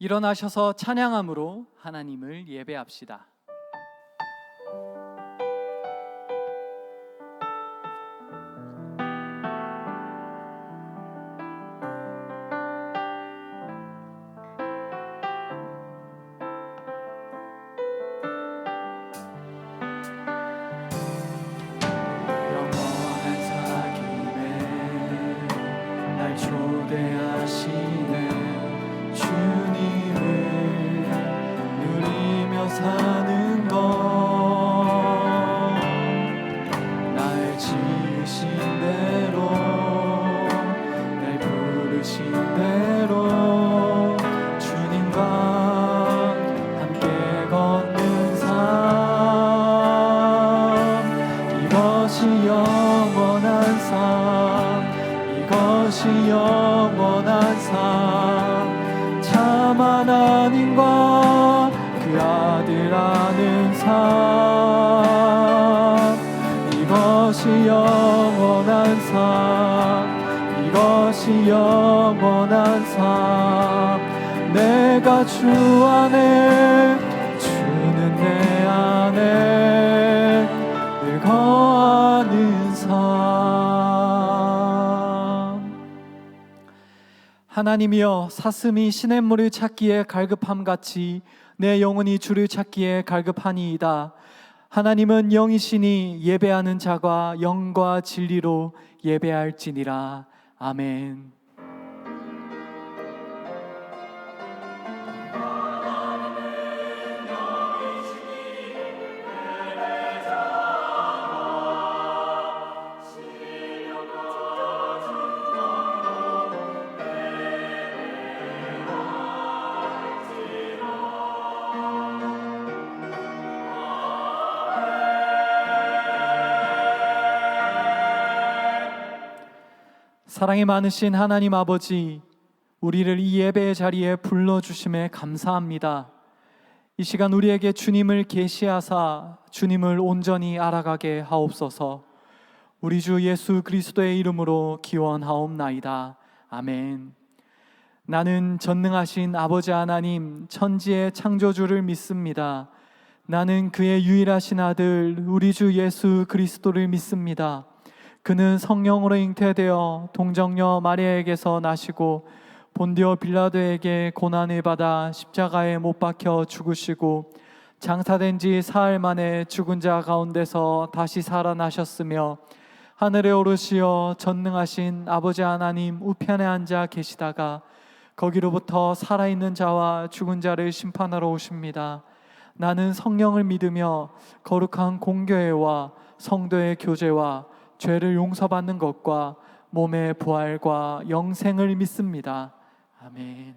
일어나셔서 찬양함으로 하나님을 예배합시다. 영원한 사귐에 날 초대하시네. 주님을 누리며 사는 것, 날 지으신 대로, 날 부르신 대로 주님과 함께 걷는 삶, 이것이 영원한 삶, 이것이 영원한 삶. 참 하나님과 그 아들 아는 삶, 이것이 영원한 삶, 이것이 영원한 삶. 내가 주 안에, 주는 내 안에 늘 거하는 삶. 하나님이여, 사슴이 시냇물을 찾기에 갈급함같이 내 영혼이 주를 찾기에 갈급하니이다. 하나님은 영이시니 예배하는 자가 영과 진리로 예배할지니라. 아멘. 사랑이 많으신 하나님 아버지, 우리를 이 예배의 자리에 불러주심에 감사합니다. 이 시간 우리에게 주님을 계시하사 주님을 온전히 알아가게 하옵소서. 우리 주 예수 그리스도의 이름으로 기원하옵나이다. 아멘. 나는 전능하신 아버지 하나님, 천지의 창조주를 믿습니다. 나는 그의 유일하신 아들 우리 주 예수 그리스도를 믿습니다. 그는 성령으로 잉태되어 동정녀 마리아에게서 나시고 본디오 빌라도에게 고난을 받아 십자가에 못 박혀 죽으시고 장사된 지 사흘 만에 죽은 자 가운데서 다시 살아나셨으며 하늘에 오르시어 전능하신 아버지 하나님 우편에 앉아 계시다가 거기로부터 살아있는 자와 죽은 자를 심판하러 오십니다. 나는 성령을 믿으며 거룩한 공교회와 성도의 교제와 죄를 용서받는 것과 몸의 부활과 영생을 믿습니다. 아멘.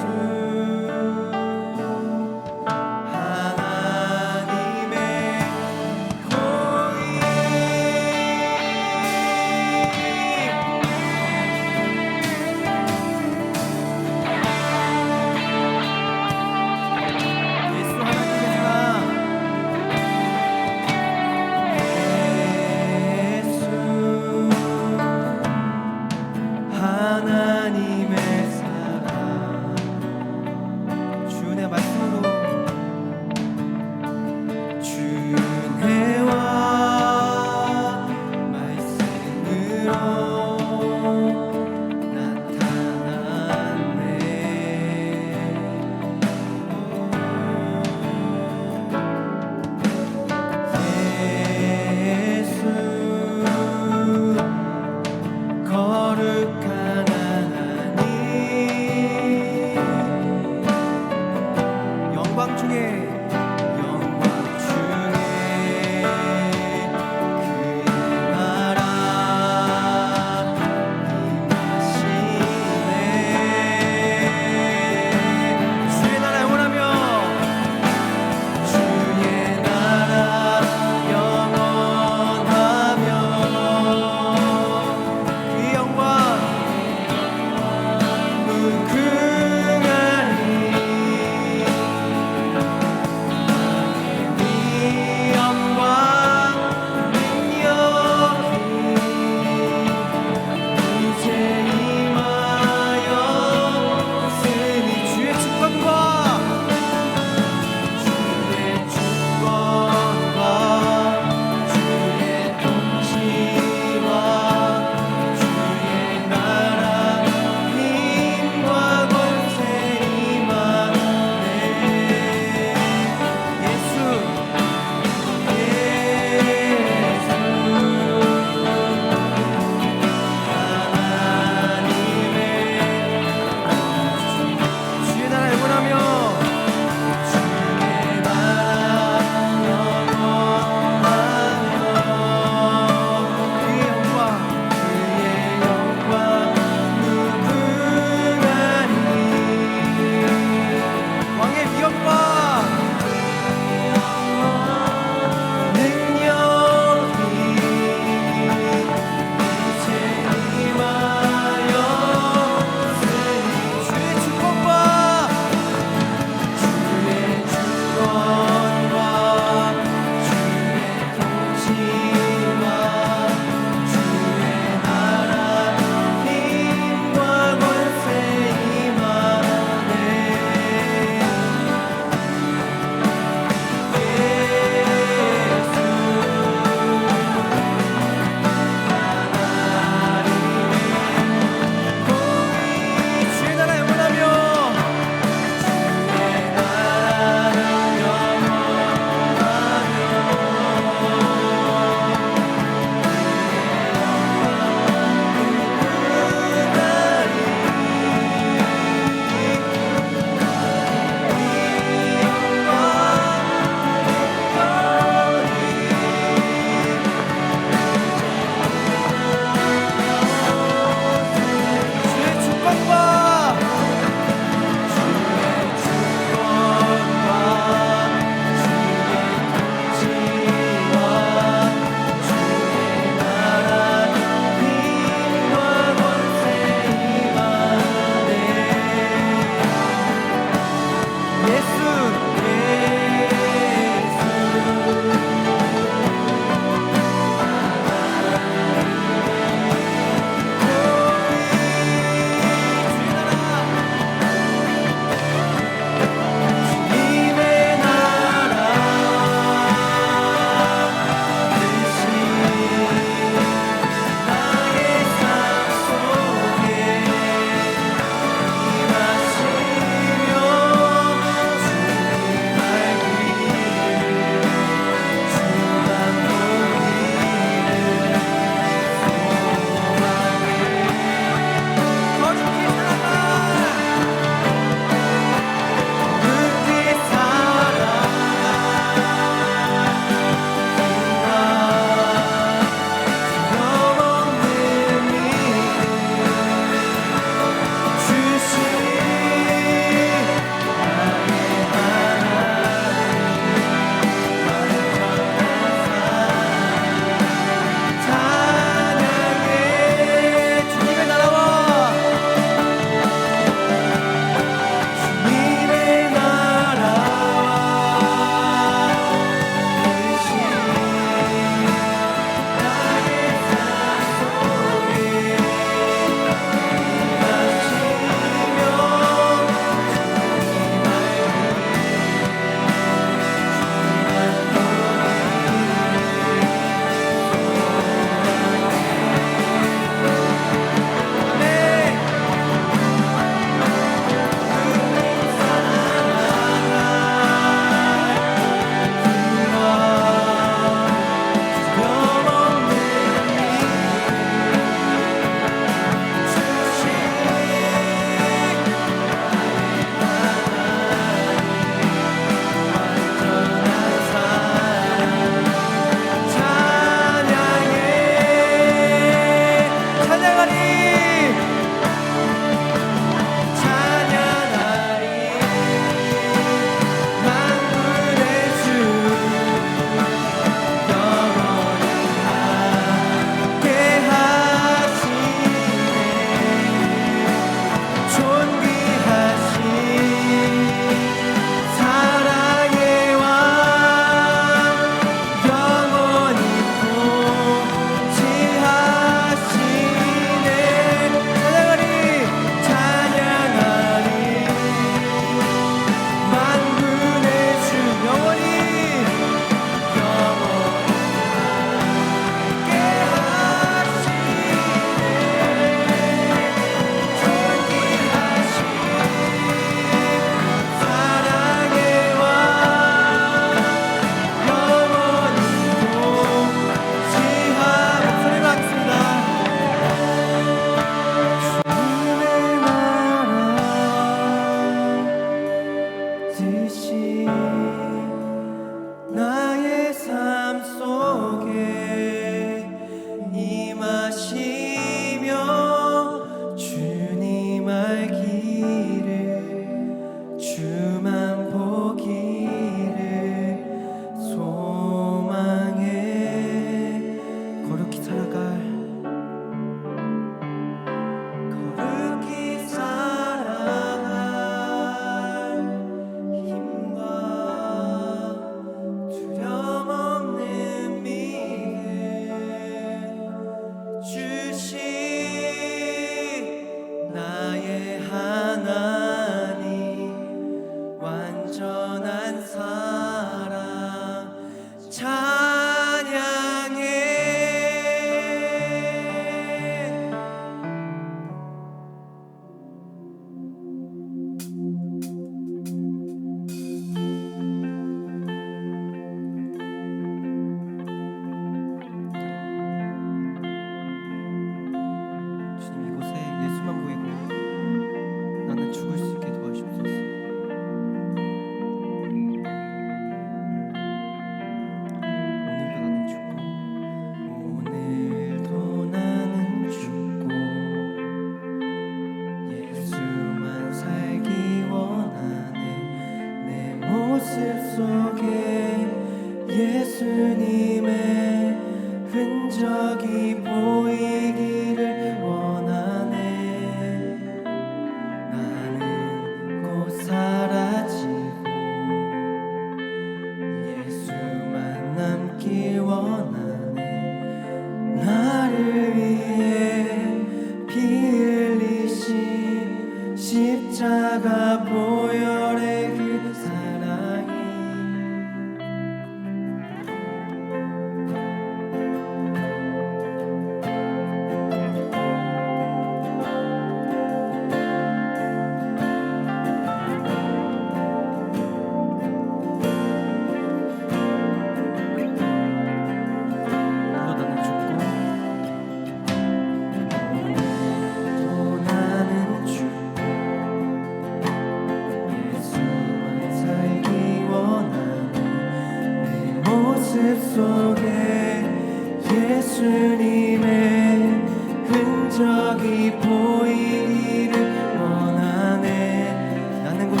흔적이 보이기를 원하네. 나는 곧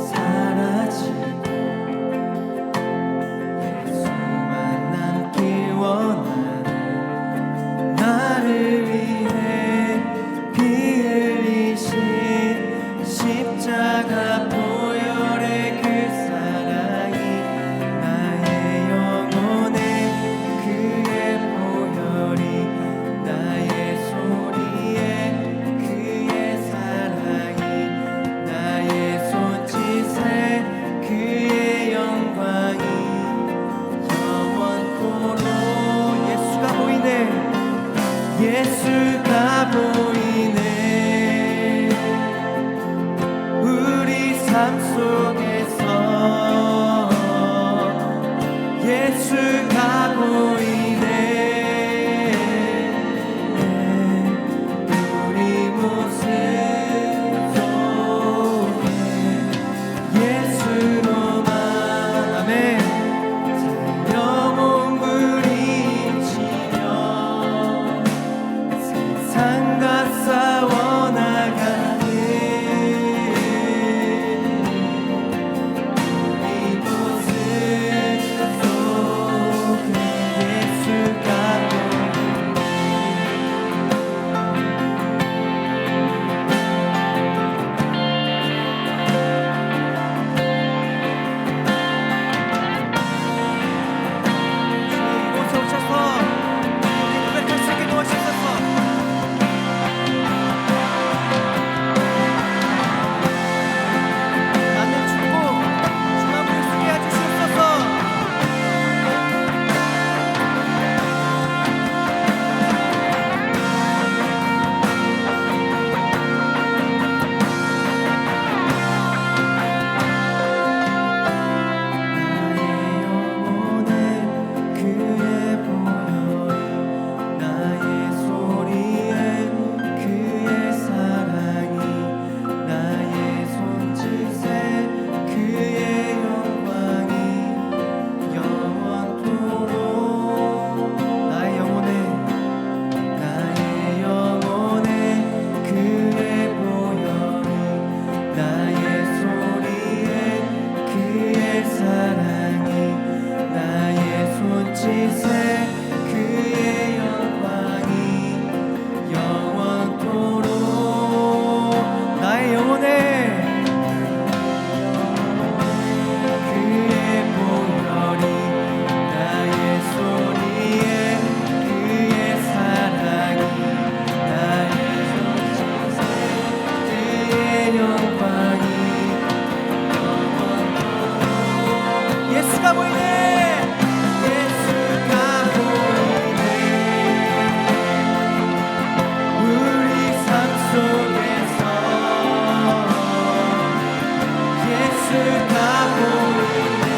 사라지고 예수만 남길 원하네. 나를 위해 피 흘리신 십자가 보혈의 그 사랑이 나의 영혼에 그의 보혈이 나의 소리에 그의 사랑이 나의 손짓에 그의 영광이 영원토록 예수가 보이네. 예수가 보이네. 우리 삶 속에서 예수가 보이네. 우리 모습 속에 예수로만 아멘. 살려 몸부림치며 세상과 싸워나가네. 우리 모습 속에 예수가 이곳에 오셔서 우리 고백할 수 있게 도와주셔서 나는 죽고 주님을 쓰게 해주시옵소서. 예수가 보이네. 예수가 보이네. 우리 삶 속에서 예수가 보이네.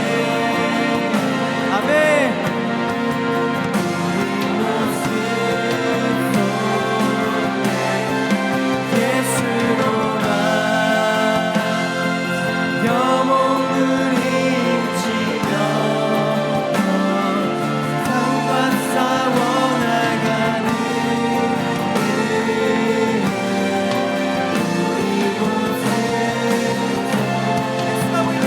아멘. 우리 모습 속에 예수로만 영혼을 세상과 싸워나가는 우리 모습 예수가 보이네.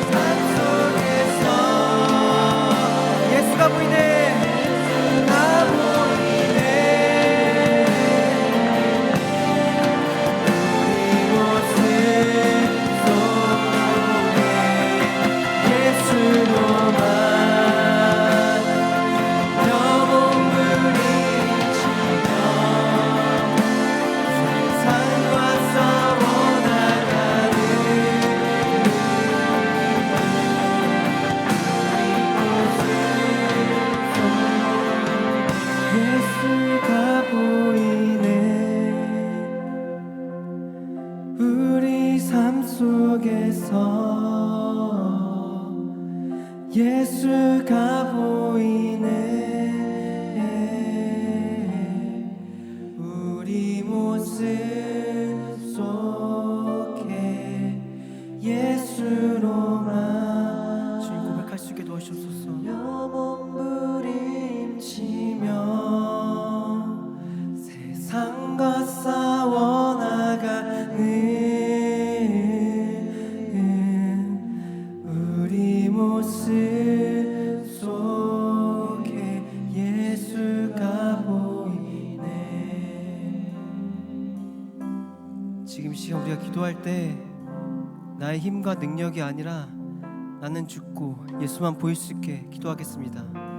삶 속에서 예수가 보이네. 예수가 보이네. 예수로만 영혼부림치며 세상과 싸워나가는 예수가 보이네. 우리 삶 속에서 예수가 보이네. 우리 모습 속에 예수로만 주님 주옵소서. 몸부림치며 세상과 싸워나가는 우리 모습 속에 예수가 보이네. 지금 이 시간 우리가 기도할 때 나의 힘과 능력이 아니라 나는 죽고 예수만 보일 수 있게 기도하겠습니다.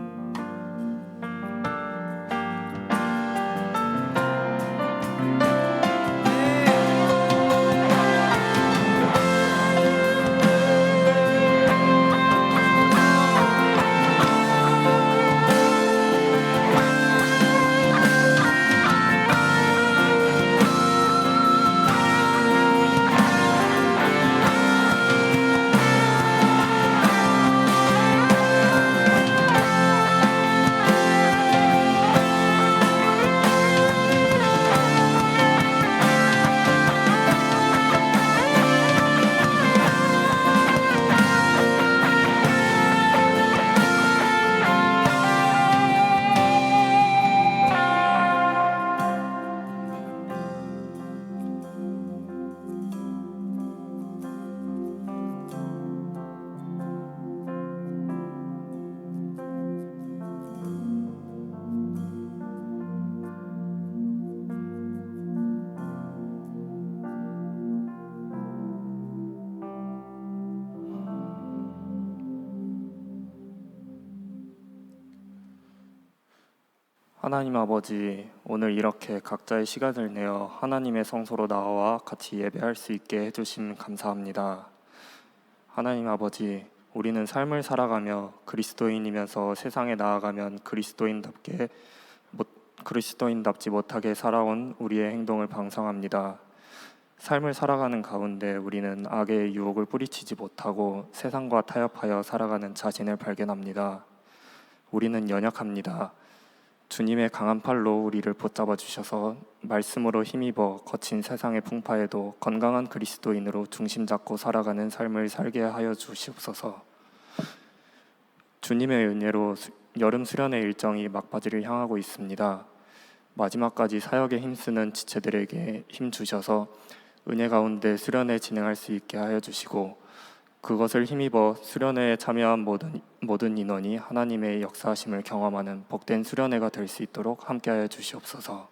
하나님 아버지, 오늘 이렇게 각자의 시간을 내어 하나님의 성소로 나와 같이 예배할 수 있게 해주심 감사합니다. 하나님 아버지, 우리는 삶을 살아가며 그리스도인이면서 세상에 나아가면 그리스도인답지 못하게 살아온 우리의 행동을 반성합니다. 삶을 살아가는 가운데 우리는 악의 유혹을 뿌리치지 못하고 세상과 타협하여 살아가는 자신을 발견합니다. 우리는 연약합니다. 주님의 강한 팔로 우리를 붙잡아 주셔서 말씀으로 힘입어 거친 세상의 풍파에도 건강한 그리스도인으로 중심 잡고 살아가는 삶을 살게 하여 주시옵소서. 주님의 은혜로 여름 수련회 일정이 막바지를 향하고 있습니다. 마지막까지 사역에 힘쓰는 지체들에게 힘 주셔서 은혜 가운데 수련회 진행할 수 있게 하여 주시고, 그것을 힘입어 수련회에 참여한 모든 인원이 하나님의 역사하심을 경험하는 복된 수련회가 될 수 있도록 함께하여 주시옵소서.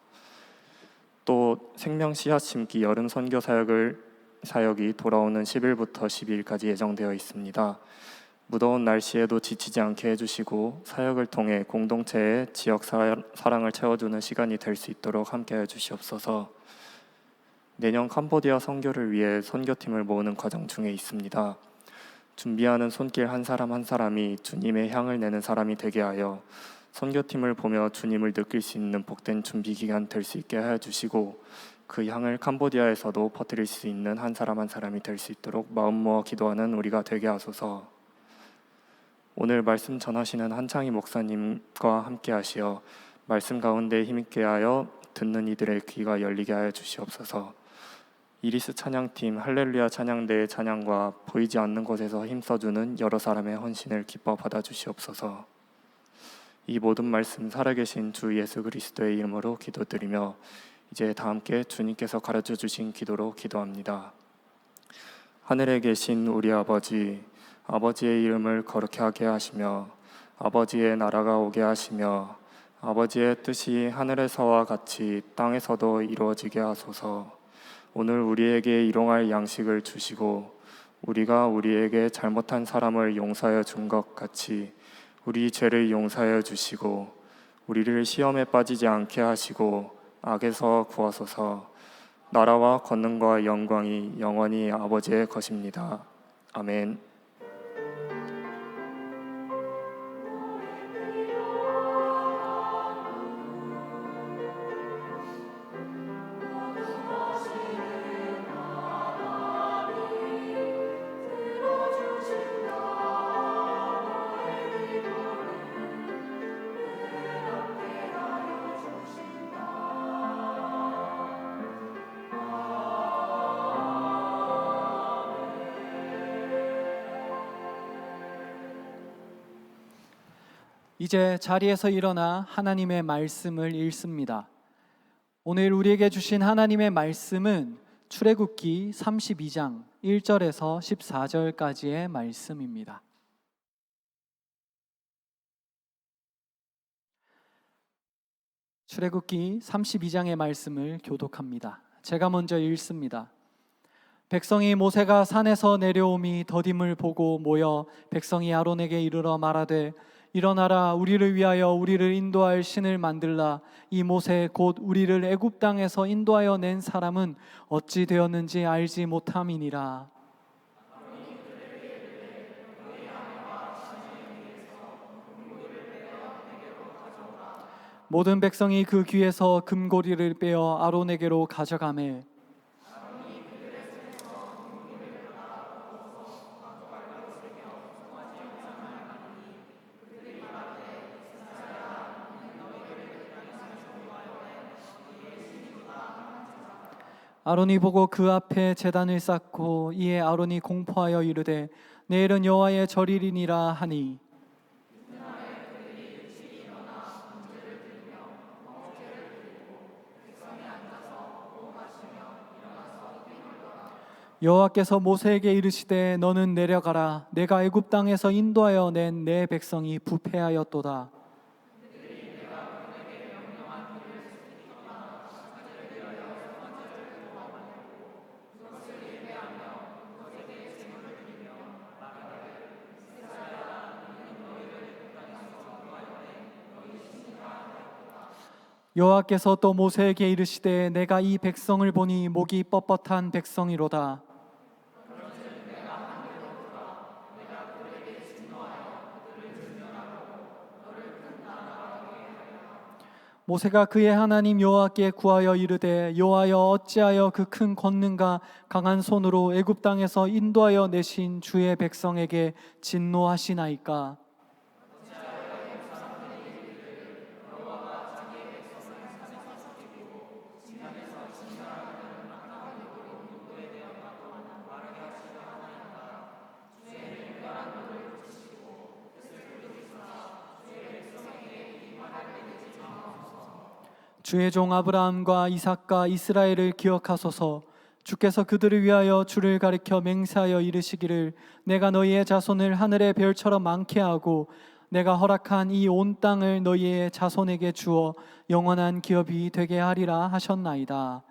또 생명 씨앗 심기 여름 선교 사역이 돌아오는 10일부터 12일까지 예정되어 있습니다. 무더운 날씨에도 지치지 않게 해주시고 사역을 통해 공동체의 지역 사랑을 채워주는 시간이 될 수 있도록 함께하여 주시옵소서. 내년 캄보디아 선교를 위해 선교팀을 모으는 과정 중에 있습니다. 준비하는 손길 한 사람 한 사람이 주님의 향을 내는 사람이 되게 하여 선교팀을 보며 주님을 느낄 수 있는 복된 준비 기간 될 수 있게 하여 주시고, 그 향을 캄보디아에서도 퍼뜨릴 수 있는 한 사람 한 사람이 될 수 있도록 마음 모아 기도하는 우리가 되게 하소서. 오늘 말씀 전하시는 한창희 목사님과 함께 하시어 말씀 가운데 힘있게 하여 듣는 이들의 귀가 열리게 하여 주시옵소서. 이리스 찬양팀 할렐루야 찬양대의 찬양과 보이지 않는 곳에서 힘써주는 여러 사람의 헌신을 기뻐 받아주시옵소서. 이 모든 말씀 살아계신 주 예수 그리스도의 이름으로 기도드리며 이제 다 함께 주님께서 가르쳐 주신 기도로 기도합니다. 하늘에 계신 우리 아버지, 아버지의 이름을 거룩히 하게 하시며 아버지의 나라가 오게 하시며 아버지의 뜻이 하늘에서와 같이 땅에서도 이루어지게 하소서. 오늘 우리에게 일용할 양식을 주시고 우리가 우리에게 잘못한 사람을 용서하여 준 것 같이 우리 죄를 용서하여 주시고 우리를 시험에 빠지지 않게 하시고 악에서 구하소서. 나라와 권능과 영광이 영원히 아버지의 것입니다. 아멘. 이제 자리에서 일어나 하나님의 말씀을 읽습니다. 오늘 우리에게 주신 하나님의 말씀은 출애굽기 32장 1절에서 14절까지의 말씀입니다. 출애굽기 32장의 말씀을 교독합니다. 제가 먼저 읽습니다. 백성이 모세가 산에서 내려옴이 더딤을 보고 모여 백성이 아론에게 이르러 말하되 일어나라, 우리를 위하여 우리를 인도할 신을 만들라. 이 모세 곧 우리를 애굽 땅에서 인도하여 낸 사람은 어찌 되었는지 알지 못함이니라. 모든 백성이 그 귀에서 금고리를 빼어 아론에게로 가져가매 아론이 보고 그 앞에 제단을 쌓고 이에 아론이 공포하여 이르되 내일은 여호와의 절일이니라 하니 여호와께서 모세에게 이르시되 너는 내려가라. 내가 애굽 땅에서 인도하여 낸 내 백성이 부패하였도다. 여호와께서 또 모세에게 이르시되 내가 이 백성을 보니 목이 뻣뻣한 백성이로다. 모세가 그의 하나님 여호와께 구하여 이르되 여호와여 어찌하여 그 큰 권능과 강한 손으로 애굽 땅에서 인도하여 내신 주의 백성에게 진노하시나이까. 주의 종 아브라함과 이삭과 이스라엘을 기억하소서. 주께서 그들을 위하여 주를 가리켜 맹세하여 이르시기를 내가 너희의 자손을 하늘의 별처럼 많게 하고 내가 허락한 이 온 땅을 너희의 자손에게 주어 영원한 기업이 되게 하리라 하셨나이다.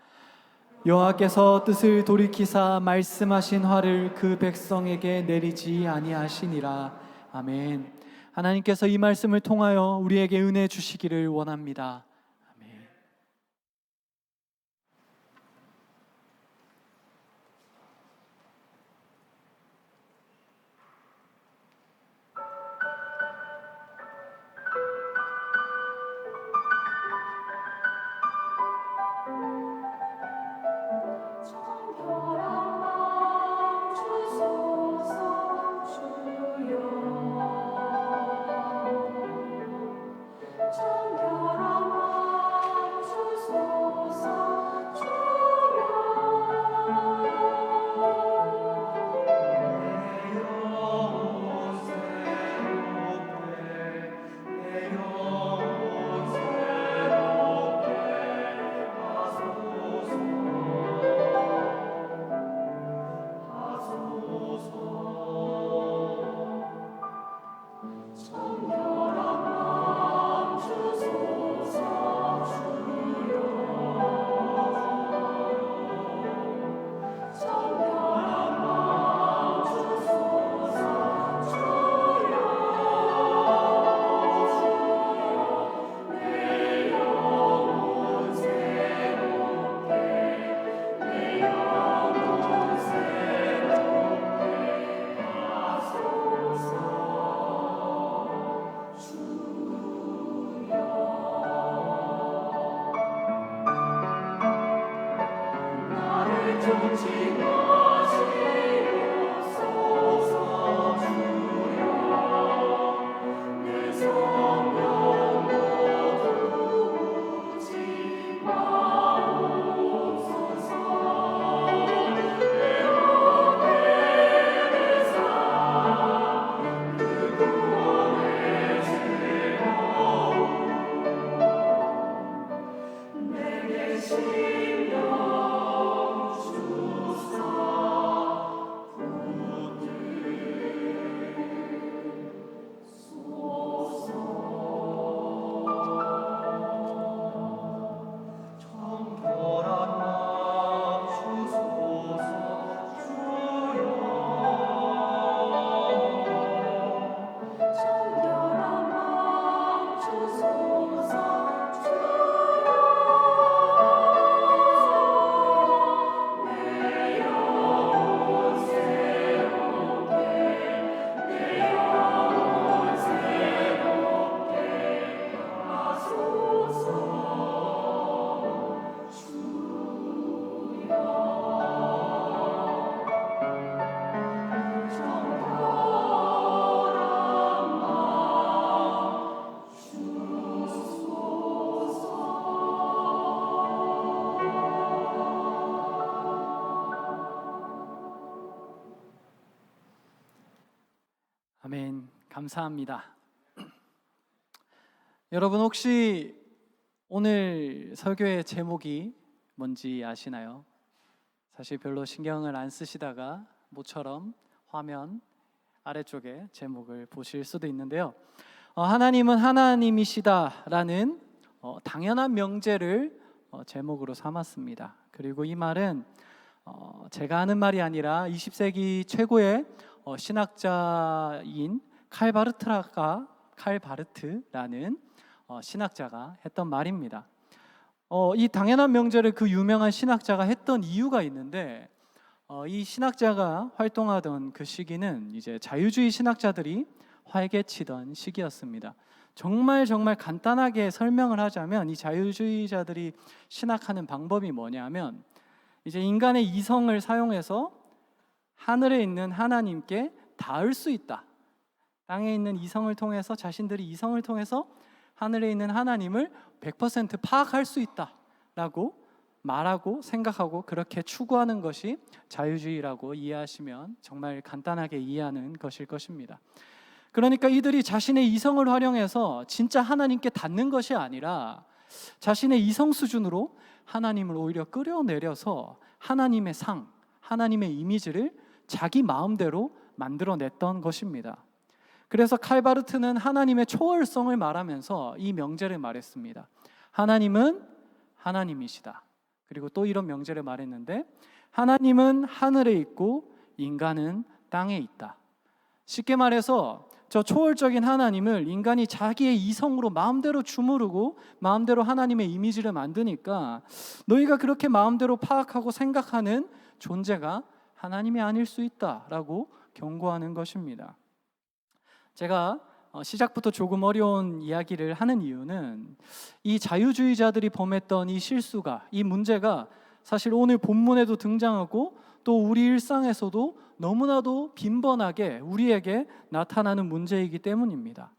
여호와께서 뜻을 돌이키사 말씀하신 화를 그 백성에게 내리지 아니하시니라. 아멘. 하나님께서 이 말씀을 통하여 우리에게 은혜 주시기를 원합니다. 감사합니다. 여러분 혹시 오늘 설교의 제목이 뭔지 아시나요? 사실 별로 신경을 안 쓰시다가 모처럼 화면 아래쪽에 제목을 보실 수도 있는데요. 하나님은 하나님이시다라는 당연한 명제를 제목으로 삼았습니다. 그리고 이 말은 제가 하는 말이 아니라 20세기 최고의 신학자인 칼바르트라는 신학자가 했던 말입니다. 이 당연한 명제를 그 유명한 신학자가 했던 이유가 있는데, 이 신학자가 활동하던 그 시기는 이제 자유주의 신학자들이 활개치던 시기였습니다. 정말 간단하게 설명을 하자면 이 자유주의자들이 신학하는 방법이 뭐냐면, 이제 인간의 이성을 사용해서 하늘에 있는 하나님께 닿을 수 있다. 땅에 있는 이성을 통해서, 자신들이 이성을 통해서 하늘에 있는 하나님을 100% 파악할 수 있다라고 말하고 생각하고 그렇게 추구하는 것이 자유주의라고 이해하시면 정말 간단하게 이해하는 것일 것입니다. 그러니까 이들이 자신의 이성을 활용해서 진짜 하나님께 닿는 것이 아니라 자신의 이성 수준으로 하나님을 오히려 끌어내려서 하나님의 상, 하나님의 이미지를 자기 마음대로 만들어냈던 것입니다. 그래서 칼바르트는 하나님의 초월성을 말하면서 이 명제를 말했습니다. 하나님은 하나님이시다. 그리고 또 이런 명제를 말했는데, 하나님은 하늘에 있고 인간은 땅에 있다. 쉽게 말해서 저 초월적인 하나님을 인간이 자기의 이성으로 마음대로 주무르고 마음대로 하나님의 이미지를 만드니까 너희가 그렇게 마음대로 파악하고 생각하는 존재가 하나님이 아닐 수 있다라고 경고하는 것입니다. 제가 시작부터 조금 어려운 이야기를 하는 이유는 이 자유주의자들이 범했던 이 실수가, 이 문제가 사실 오늘 본문에도 등장하고 또 우리 일상에서도 너무나도 빈번하게 우리에게 나타나는 문제이기 때문입니다.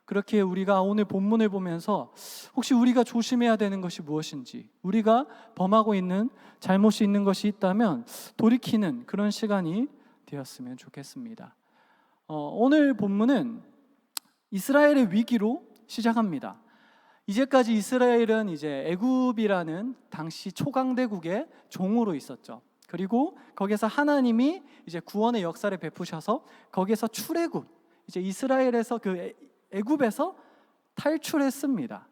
그렇게 우리가 오늘 본문을 보면서 혹시 우리가 조심해야 되는 것이 무엇인지, 우리가 범하고 있는 잘못이 있는 것이 있다면 돌이키는 그런 시간이 되었으면 좋겠습니다. 오늘 본문은 이스라엘의 위기로 시작합니다. 이제까지 이스라엘은 이제 애굽이라는 당시 초강대국의 종으로 있었죠. 그리고 거기서 하나님이 이제 구원의 역사를 베푸셔서 거기에서 출애굽, 이제 이스라엘에서 그 애굽에서 탈출했습니다.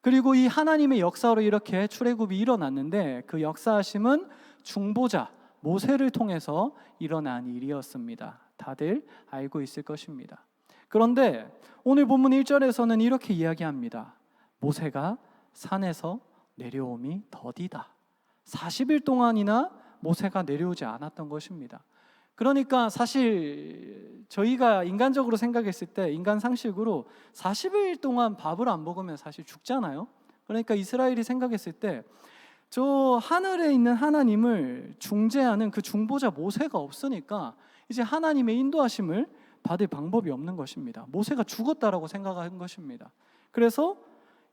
그리고 이 하나님의 역사로 이렇게 출애굽이 일어났는데, 그 역사하심은 중보자 모세를 통해서 일어난 일이었습니다. 다들 알고 있을 것입니다. 그런데 오늘 본문 1절에서는 이렇게 이야기합니다. 모세가 산에서 내려옴이 더디다. 40일 동안이나 모세가 내려오지 않았던 것입니다. 그러니까 사실 저희가 인간적으로 생각했을 때, 인간 상식으로 40일 동안 밥을 안 먹으면 사실 죽잖아요. 그러니까 이스라엘이 생각했을 때 저 하늘에 있는 하나님을 중재하는 그 중보자 모세가 없으니까 이제 하나님의 인도하심을 받을 방법이 없는 것입니다. 모세가 죽었다라고 생각한 것입니다. 그래서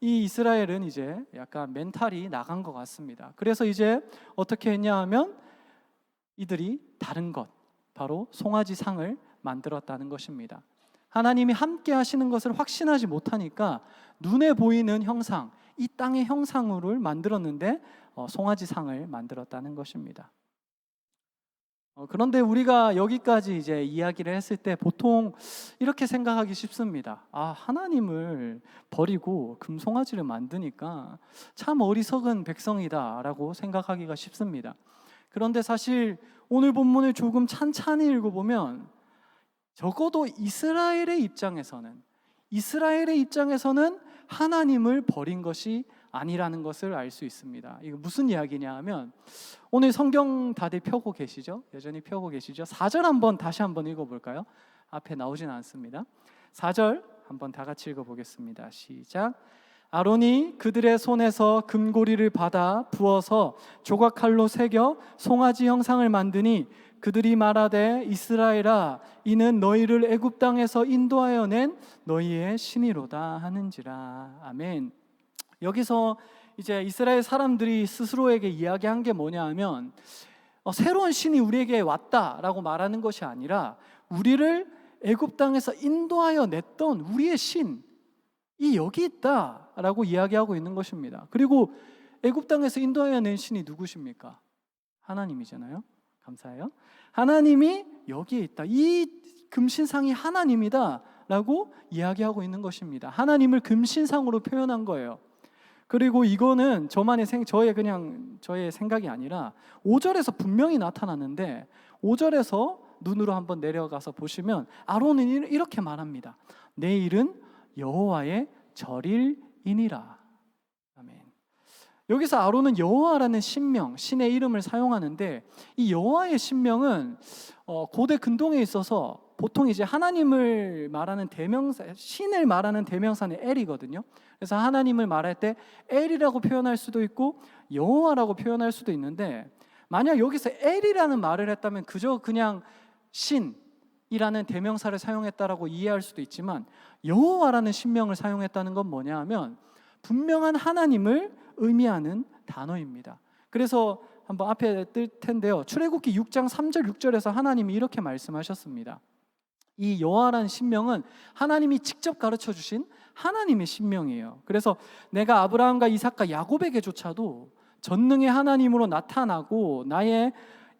이 이스라엘은 이제 약간 멘탈이 나간 것 같습니다. 그래서 이제 어떻게 했냐 하면 이들이 다른 것, 바로 송아지 상을 만들었다는 것입니다. 하나님이 함께 하시는 것을 확신하지 못하니까 눈에 보이는 형상, 이 땅의 형상을 만들었는데 송아지 상을 만들었다는 것입니다. 그런데 우리가 여기까지 이제 이야기를 했을 때 보통 이렇게 생각하기 쉽습니다. 하나님을 버리고 금송아지를 만드니까 참 어리석은 백성이다라고 생각하기가 쉽습니다. 그런데 사실 오늘 본문을 조금 찬찬히 읽어보면 적어도 이스라엘의 입장에서는 하나님을 버린 것이 아니라는 것을 알 수 있습니다. 이거 무슨 이야기냐 하면, 오늘 성경 다들 펴고 계시죠? 여전히 펴고 계시죠? 4절 다시 한번 읽어볼까요? 앞에 나오진 않습니다. 4절 한번 다 같이 읽어보겠습니다. 시작. 아론이 그들의 손에서 금고리를 받아 부어서 조각칼로 새겨 송아지 형상을 만드니 그들이 말하되 이스라엘아 이는 너희를 애굽 땅에서 인도하여 낸 너희의 신이로다 하는지라. 아멘. 여기서 이제 이스라엘 사람들이 스스로에게 이야기한 게 뭐냐 하면 새로운 신이 우리에게 왔다라고 말하는 것이 아니라 우리를 애굽 땅에서 인도하여 냈던 우리의 신이 여기 있다라고 이야기하고 있는 것입니다. 그리고 애굽 땅에서 인도하여 낸 신이 누구십니까? 하나님이잖아요. 감사해요. 하나님이 여기에 있다. 이 금신상이 하나님이다라고 이야기하고 있는 것입니다. 하나님을 금신상으로 표현한 거예요. 그리고 이거는 저의 생각이 아니라 5절에서 분명히 나타나는데 5절에서 눈으로 한번 내려가서 보시면 아론은 이렇게 말합니다. 내 일은 여호와의 절일이니라. 아멘. 여기서 아론은 여호와라는 신명, 신의 이름을 사용하는데 이 여호와의 신명은 고대 근동에 있어서 보통 이제 하나님을 말하는 대명사, 신을 말하는 대명사는 엘이거든요. 그래서 하나님을 말할 때 엘이라고 표현할 수도 있고 여호와라고 표현할 수도 있는데 만약 여기서 엘이라는 말을 했다면 그저 그냥 신이라는 대명사를 사용했다라고 이해할 수도 있지만 여호와라는 신명을 사용했다는 건 뭐냐 하면 분명한 하나님을 의미하는 단어입니다. 그래서 한번 앞에 뜰 텐데요. 출애굽기 6장 3절 6절에서 하나님이 이렇게 말씀하셨습니다. 이 여호와라는 신명은 하나님이 직접 가르쳐 주신 하나님의 신명이에요. 그래서 내가 아브라함과 이삭과 야곱에게조차도 전능의 하나님으로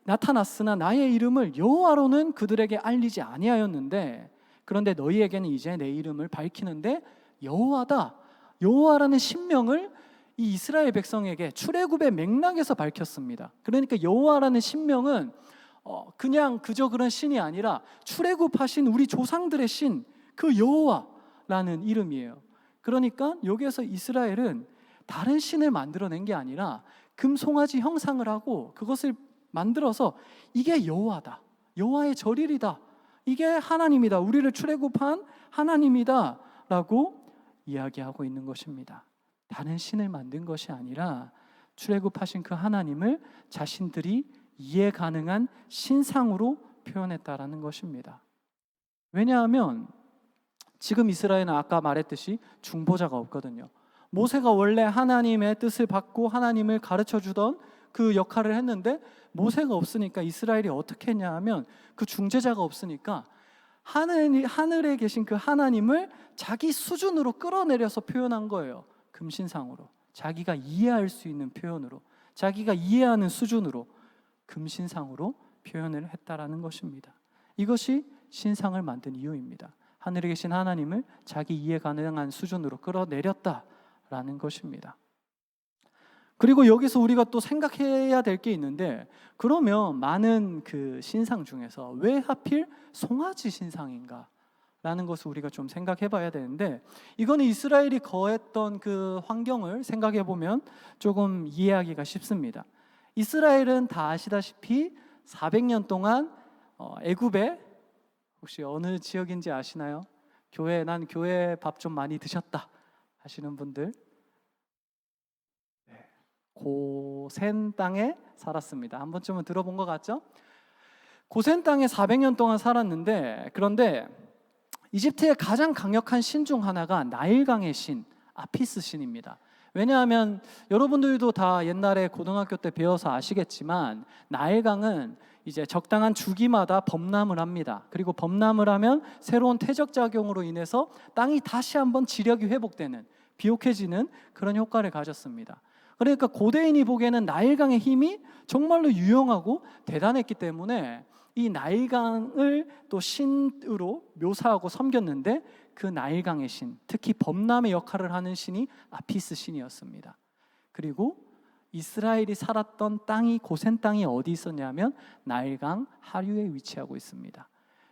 나타났으나 나의 이름을 여호와로는 그들에게 알리지 아니하였는데 그런데 너희에게는 이제 내 이름을 밝히는데 여호와다. 여호와라는 신명을 이 이스라엘 백성에게 출애굽의 맥락에서 밝혔습니다. 그러니까 여호와라는 신명은 그저 그런 신이 아니라 출애굽하신 우리 조상들의 신, 그 여호와라는 이름이에요. 그러니까 여기에서 이스라엘은 다른 신을 만들어낸 게 아니라 금송아지 형상을 하고 그것을 만들어서 이게 여호와다, 여호와의 절일이다, 이게 하나님이다, 우리를 출애굽한 하나님이다 라고 이야기하고 있는 것입니다. 다른 신을 만든 것이 아니라 출애굽하신 그 하나님을 자신들이 이해 가능한 신상으로 표현했다라는 것입니다. 왜냐하면 지금 이스라엘은 아까 말했듯이 중보자가 없거든요. 모세가 원래 하나님의 뜻을 받고 하나님을 가르쳐 주던 그 역할을 했는데 모세가 없으니까 이스라엘이 어떻게 했냐 하면 그 중재자가 없으니까 하늘에 계신 그 하나님을 자기 수준으로 끌어내려서 표현한 거예요. 금신상으로. 자기가 이해할 수 있는 표현으로, 자기가 이해하는 수준으로 금신상으로 표현을 했다라는 것입니다. 이것이 신상을 만든 이유입니다. 하늘에 계신 하나님을 자기 이해 가능한 수준으로 끌어내렸다라는 것입니다. 그리고 여기서 우리가 또 생각해야 될 게 있는데 그러면 많은 그 신상 중에서 왜 하필 송아지 신상인가? 라는 것을 우리가 좀 생각해 봐야 되는데 이거는 이스라엘이 거했던 그 환경을 생각해 보면 조금 이해하기가 쉽습니다. 이스라엘은 다 아시다시피 400년 동안 애굽에 혹시 어느 지역인지 아시나요? 난 교회 밥 좀 많이 드셨다 하시는 분들, 고센 땅에 살았습니다. 한 번쯤은 들어본 것 같죠? 고센 땅에 400년 동안 살았는데 그런데 이집트의 가장 강력한 신 중 하나가 나일강의 신, 아피스 신입니다. 왜냐하면 여러분들도 다 옛날에 고등학교 때 배워서 아시겠지만 나일강은 이제 적당한 주기마다 범람을 합니다. 그리고 범람을 하면 새로운 퇴적 작용으로 인해서 땅이 다시 한번 지력이 회복되는, 비옥해지는 그런 효과를 가졌습니다. 그러니까 고대인이 보기에는 나일강의 힘이 정말로 유용하고 대단했기 때문에 이 나일강을 또 신으로 묘사하고 섬겼는데 그 나일강의 신, 특히 범람의 역할을 하는 신이 아피스 신이었습니다. 그리고 이스라엘이 살았던 땅이, 고센 땅이 어디 있었냐면 나일강 하류에 위치하고 있습니다.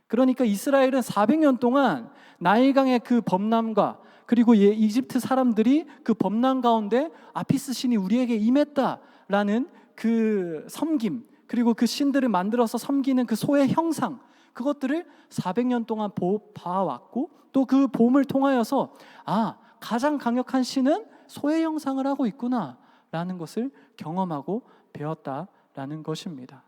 그러니까 이스라엘은 400년 동안 나일강의 그 범람과 그리고 이집트 사람들이 그 범람 가운데 아피스 신이 우리에게 임했다라는 그 섬김, 그리고 그 신들을 만들어서 섬기는 그 소의 형상, 그것들을 400년 동안 봐왔고 또 그 봄을 통하여서 가장 강력한 신은 소의 형상을 하고 있구나 라는 것을 경험하고 배웠다라는 것입니다.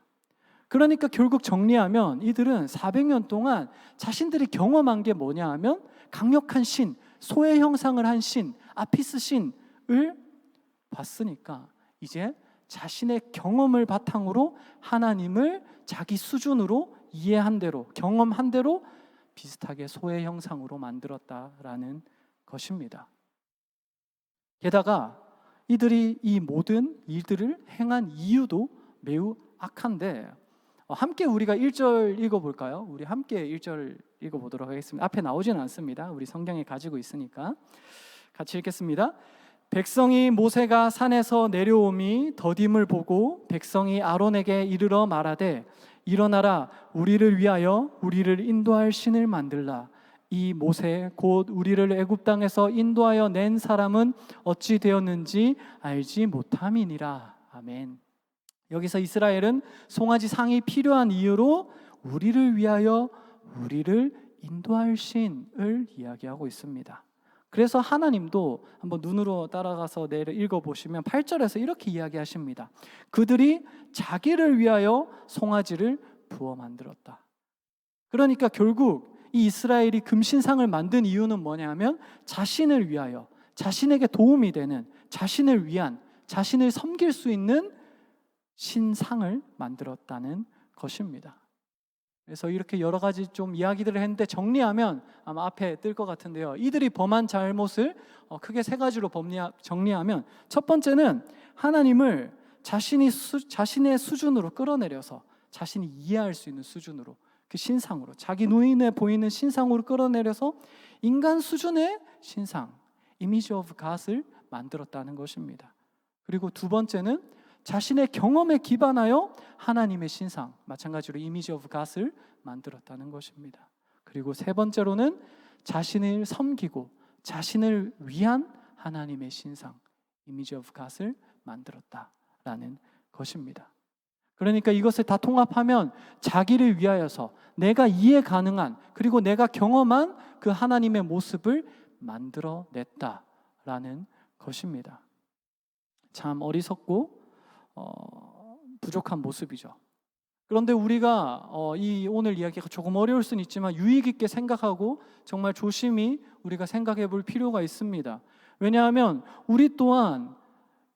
그러니까 결국 정리하면 이들은 400년 동안 자신들이 경험한 게 뭐냐 하면 강력한 신, 소의 형상을 한 신, 아피스 신을 봤으니까 이제 자신의 경험을 바탕으로 하나님을 자기 수준으로 이해한 대로, 경험한 대로 비슷하게 소의 형상으로 만들었다라는 것입니다. 게다가 이들이 이 모든 일들을 행한 이유도 매우 악한데 함께 우리가 1절 읽어볼까요? 우리 함께 1절 읽어보도록 하겠습니다. 앞에 나오지는 않습니다. 우리 성경에 가지고 있으니까 같이 읽겠습니다. 백성이 모세가 산에서 내려옴이 더딤을 보고 백성이 아론에게 이르러 말하되 일어나라 우리를 위하여 우리를 인도할 신을 만들라. 이 모세 곧 우리를 애굽 땅에서 인도하여 낸 사람은 어찌 되었는지 알지 못함이니라. 아멘. 여기서 이스라엘은 송아지 상이 필요한 이유로 우리를 위하여 우리를 인도할 신을 이야기하고 있습니다. 그래서 하나님도 한번 눈으로 따라가서 내려 읽어보시면 8절에서 이렇게 이야기하십니다. 그들이 자기를 위하여 송아지를 부어 만들었다. 그러니까 결국 이 이스라엘이 금신상을 만든 이유는 뭐냐면 자신을 위하여, 자신에게 도움이 되는, 자신을 위한, 자신을 섬길 수 있는 신상을 만들었다는 것입니다. 그래서 이렇게 여러 가지 좀 이야기들을 했는데 정리하면 아마 앞에 뜰 것 같은데요. 이들이 범한 잘못을 크게 세 가지로 정리하면 첫 번째는 하나님을 자신의 수준으로 끌어내려서 자신이 이해할 수 있는 수준으로 그 신상으로 자기 눈에 보이는 신상으로 끌어내려서 인간 수준의 신상, 이미지 오브 갓을 만들었다는 것입니다. 그리고 두 번째는 자신의 경험에 기반하여 하나님의 신상, 마찬가지로 이미지 오브 갓을 만들었다는 것입니다. 그리고 세 번째로는 자신을 섬기고 자신을 위한 하나님의 신상, 이미지 오브 갓을 만들었다라는 것입니다. 그러니까 이것을 다 통합하면 자기를 위하여서 내가 이해 가능한 그리고 내가 경험한 그 하나님의 모습을 만들어냈다라는 것입니다. 참 어리석고 부족한 모습이죠. 그런데 우리가 이 오늘 이야기가 조금 어려울 수는 있지만 유익 있게 생각하고 정말 조심히 우리가 생각해 볼 필요가 있습니다. 왜냐하면 우리 또한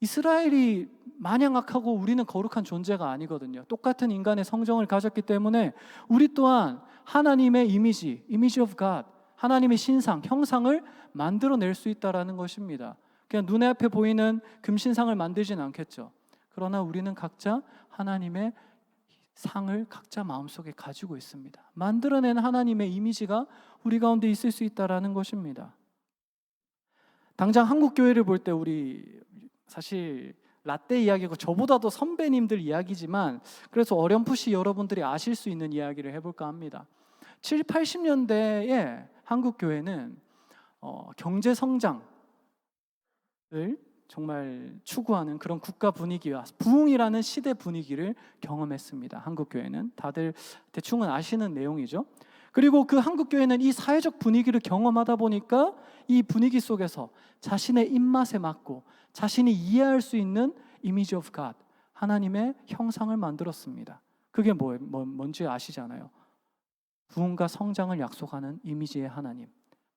이스라엘이 마냥 악하고 우리는 거룩한 존재가 아니거든요. 똑같은 인간의 성정을 가졌기 때문에 우리 또한 하나님의 이미지 오브 갓, 하나님의 신상, 형상을 만들어낼 수 있다는 것입니다. 그냥 눈에 앞에 보이는 금신상을 만들진 않겠죠. 그러나 우리는 각자 하나님의 상을 각자 마음속에 가지고 있습니다. 만들어낸 하나님의 이미지가 우리 가운데 있을 수 있다는 것입니다. 당장 한국 교회를 볼 때 우리 사실 라떼 이야기고 저보다도 선배님들 이야기지만 그래서 어렴풋이 여러분들이 아실 수 있는 이야기를 해볼까 합니다. 70, 80년대에 한국 교회는 경제 성장을 정말 추구하는 그런 국가 분위기와 부흥이라는 시대 분위기를 경험했습니다. 한국 교회는 다들 대충은 아시는 내용이죠. 그리고 그 한국 교회는 이 사회적 분위기를 경험하다 보니까 이 분위기 속에서 자신의 입맛에 맞고 자신이 이해할 수 있는 이미지 오브 갓, 하나님의 형상을 만들었습니다. 그게 뭔지 아시잖아요. 부흥과 성장을 약속하는 이미지의 하나님,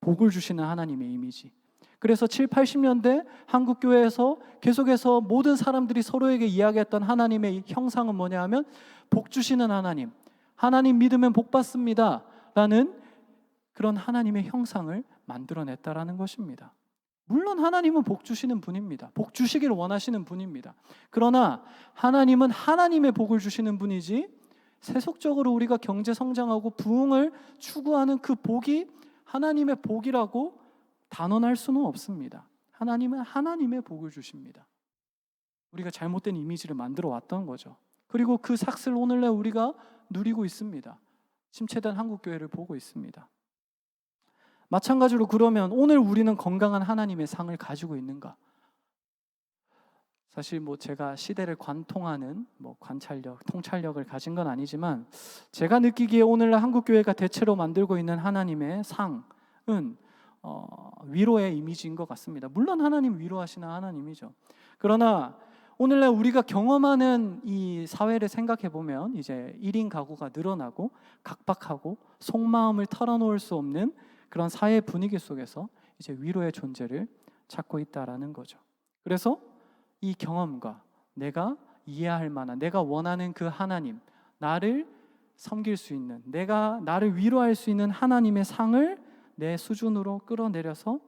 복을 주시는 하나님의 이미지. 그래서 7, 80년대 한국 교회에서 계속해서 모든 사람들이 서로에게 이야기했던 하나님의 형상은 뭐냐 하면 복 주시는 하나님, 하나님 믿으면 복 받습니다 라는 그런 하나님의 형상을 만들어냈다라는 것입니다. 물론 하나님은 복 주시는 분입니다. 복 주시기를 원하시는 분입니다. 그러나 하나님은 하나님의 복을 주시는 분이지 세속적으로 우리가 경제 성장하고 부흥을 추구하는 그 복이 하나님의 복이라고 단언할 수는 없습니다. 하나님은 하나님의 복을 주십니다. 우리가 잘못된 이미지를 만들어 왔던 거죠. 그리고 그 삭슬 오늘날 우리가 누리고 있습니다. 침체된 한국교회를 보고 있습니다. 마찬가지로 그러면 오늘 우리는 건강한 하나님의 상을 가지고 있는가? 사실 제가 시대를 관통하는 관찰력, 통찰력을 가진 건 아니지만 제가 느끼기에 오늘날 한국교회가 대체로 만들고 있는 하나님의 상은 위로의 이미지인 것 같습니다. 물론 하나님 위로하시는 하나님이죠. 그러나 오늘날 우리가 경험하는 이 사회를 생각해 보면 이제 1인 가구가 늘어나고 각박하고 속마음을 털어놓을 수 없는 그런 사회 분위기 속에서 이제 위로의 존재를 찾고 있다라는 거죠. 그래서 이 경험과 내가 이해할 만한, 내가 원하는 그 하나님, 나를 섬길 수 있는, 내가 나를 위로할 수 있는 하나님의 상을 내 수준으로 끌어내려서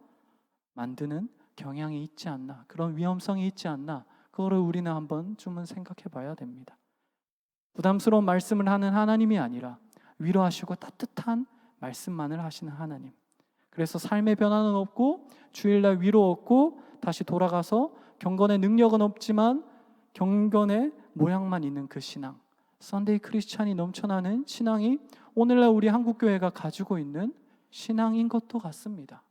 만드는 경향이 있지 않나, 그런 위험성이 있지 않나, 그거를 우리는 한번 좀 생각해 봐야 됩니다. 부담스러운 말씀을 하는 하나님이 아니라 위로하시고 따뜻한 말씀만을 하시는 하나님. 그래서 삶의 변화는 없고 주일날 위로 없고 다시 돌아가서 경건의 능력은 없지만 경건의 모양만 있는 그 신앙, 썬데이 크리스찬이 넘쳐나는 신앙이 오늘날 우리 한국교회가 가지고 있는 신앙인 것도 같습니다.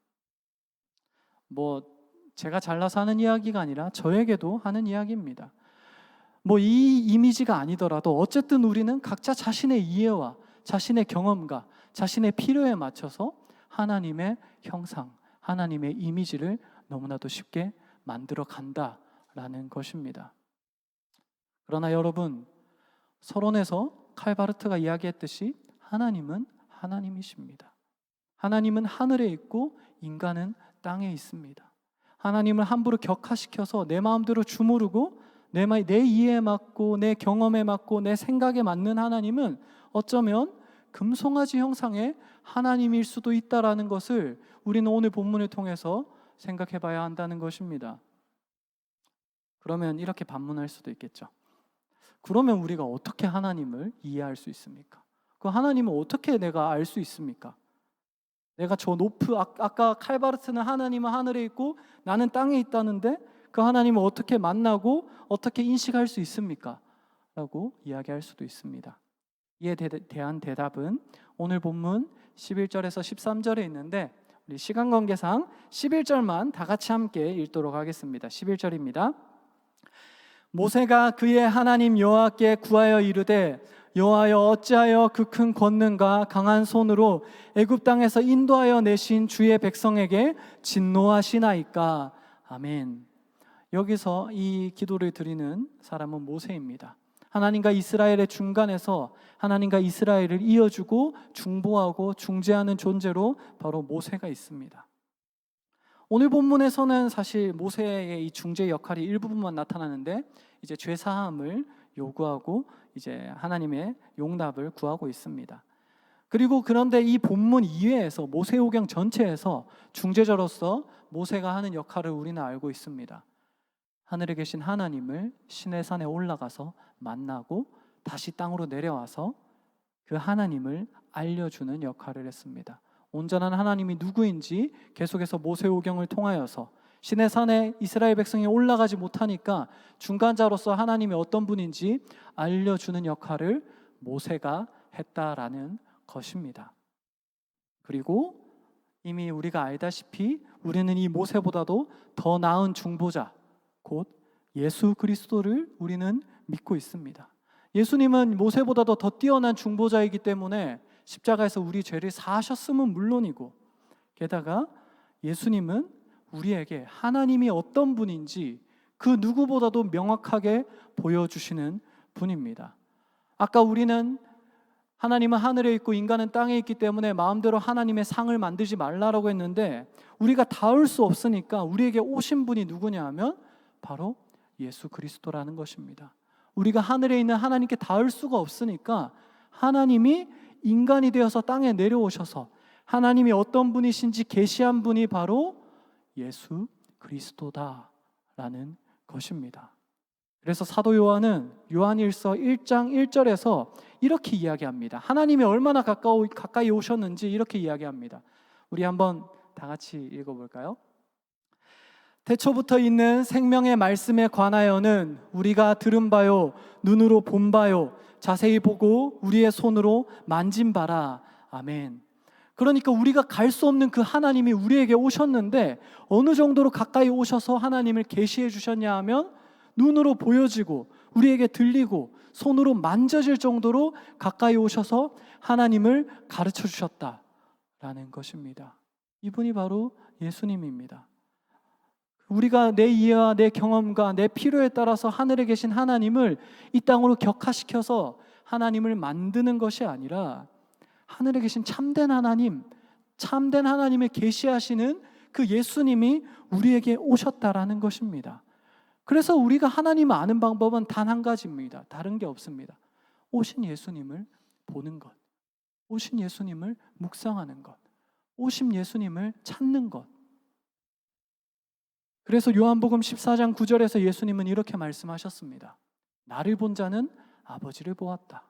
제가 잘나서 하는 이야기가 아니라 저에게도 하는 이야기입니다. 이 이미지가 아니더라도 어쨌든 우리는 각자 자신의 이해와 자신의 경험과 자신의 필요에 맞춰서 하나님의 형상, 하나님의 이미지를 너무나도 쉽게 만들어 간다라는 것입니다. 그러나 여러분, 서론에서 칼바르트가 이야기했듯이 하나님은 하나님이십니다. 하나님은 하늘에 있고 인간은 땅에 있습니다. 하나님을 함부로 격하시켜서 내 마음대로 주무르고 내 이해에 맞고 내 경험에 맞고 내 생각에 맞는 하나님은 어쩌면 금송아지 형상의 하나님일 수도 있다라는 것을 우리는 오늘 본문을 통해서 생각해 봐야 한다는 것입니다. 그러면 이렇게 반문할 수도 있겠죠. 그러면 우리가 어떻게 하나님을 이해할 수 있습니까? 그 하나님을 어떻게 내가 알 수 있습니까? 내가 아까 칼바르트는 하나님은 하늘에 있고 나는 땅에 있다는데 그 하나님을 어떻게 만나고 어떻게 인식할 수 있습니까? 라고 이야기할 수도 있습니다. 이에 대한 대답은 오늘 본문 11절에서 13절에 있는데 우리 시간 관계상 11절만 다 같이 함께 읽도록 하겠습니다. 11절입니다. 모세가 그의 하나님 여호와께 구하여 이르되 여호와여 어찌하여 그 큰 권능과 강한 손으로 애굽 땅에서 인도하여 내신 주의 백성에게 진노하시나이까. 아멘. 여기서 이 기도를 드리는 사람은 모세입니다. 하나님과 이스라엘의 중간에서 하나님과 이스라엘을 이어주고 중보하고 중재하는 존재로 바로 모세가 있습니다. 오늘 본문에서는 사실 모세의 이 중재 역할이 일부분만 나타나는데 이제 죄 사함을 요구하고 이제 하나님의 용납을 구하고 있습니다. 그리고 그런데 이 본문 이외에서 모세오경 전체에서 중재자로서 모세가 하는 역할을 우리는 알고 있습니다. 하늘에 계신 하나님을 시내산에 올라가서 만나고 다시 땅으로 내려와서 그 하나님을 알려주는 역할을 했습니다. 온전한 하나님이 누구인지 계속해서 모세오경을 통하여서 시내산에 이스라엘 백성이 올라가지 못하니까 중간자로서 하나님이 어떤 분인지 알려주는 역할을 모세가 했다라는 것입니다. 그리고 이미 우리가 알다시피 우리는 이 모세보다도 더 나은 중보자 곧 예수 그리스도를 우리는 믿고 있습니다. 예수님은 모세보다도 더 뛰어난 중보자이기 때문에 십자가에서 우리 죄를 사하셨음은 물론이고 게다가 예수님은 우리에게 하나님이 어떤 분인지 그 누구보다도 명확하게 보여주시는 분입니다. 아까 우리는 하나님은 하늘에 있고 인간은 땅에 있기 때문에 마음대로 하나님의 상을 만들지 말라라고 했는데 우리가 닿을 수 없으니까 우리에게 오신 분이 누구냐 하면 바로 예수 그리스도라는 것입니다. 우리가 하늘에 있는 하나님께 닿을 수가 없으니까 하나님이 인간이 되어서 땅에 내려오셔서 하나님이 어떤 분이신지 계시한 분이 바로 예수 그리스도다라는 것입니다. 그래서 사도 요한은 요한일서 1장 1절에서 이렇게 이야기합니다. 하나님이 얼마나 가까이 오셨는지 이렇게 이야기합니다. 우리 한번 다 같이 읽어볼까요? 태초부터 있는 생명의 말씀에 관하여는 우리가 들은 바요 눈으로 본 바요 자세히 보고 우리의 손으로 만진 바라. 아멘. 그러니까 우리가 갈 수 없는 그 하나님이 우리에게 오셨는데 어느 정도로 가까이 오셔서 하나님을 계시해 주셨냐 하면 눈으로 보여지고 우리에게 들리고 손으로 만져질 정도로 가까이 오셔서 하나님을 가르쳐 주셨다라는 것입니다. 이분이 바로 예수님입니다. 우리가 내 이해와 내 경험과 내 필요에 따라서 하늘에 계신 하나님을 이 땅으로 격화시켜서 하나님을 만드는 것이 아니라 하늘에 계신 참된 하나님, 참된 하나님을 계시하시는 그 예수님이 우리에게 오셨다라는 것입니다. 그래서 우리가 하나님을 아는 방법은 단 한 가지입니다. 다른 게 없습니다. 오신 예수님을 보는 것, 오신 예수님을 묵상하는 것, 오신 예수님을 찾는 것. 그래서 요한복음 14장 9절에서 예수님은 이렇게 말씀하셨습니다. 나를 본 자는 아버지를 보았다.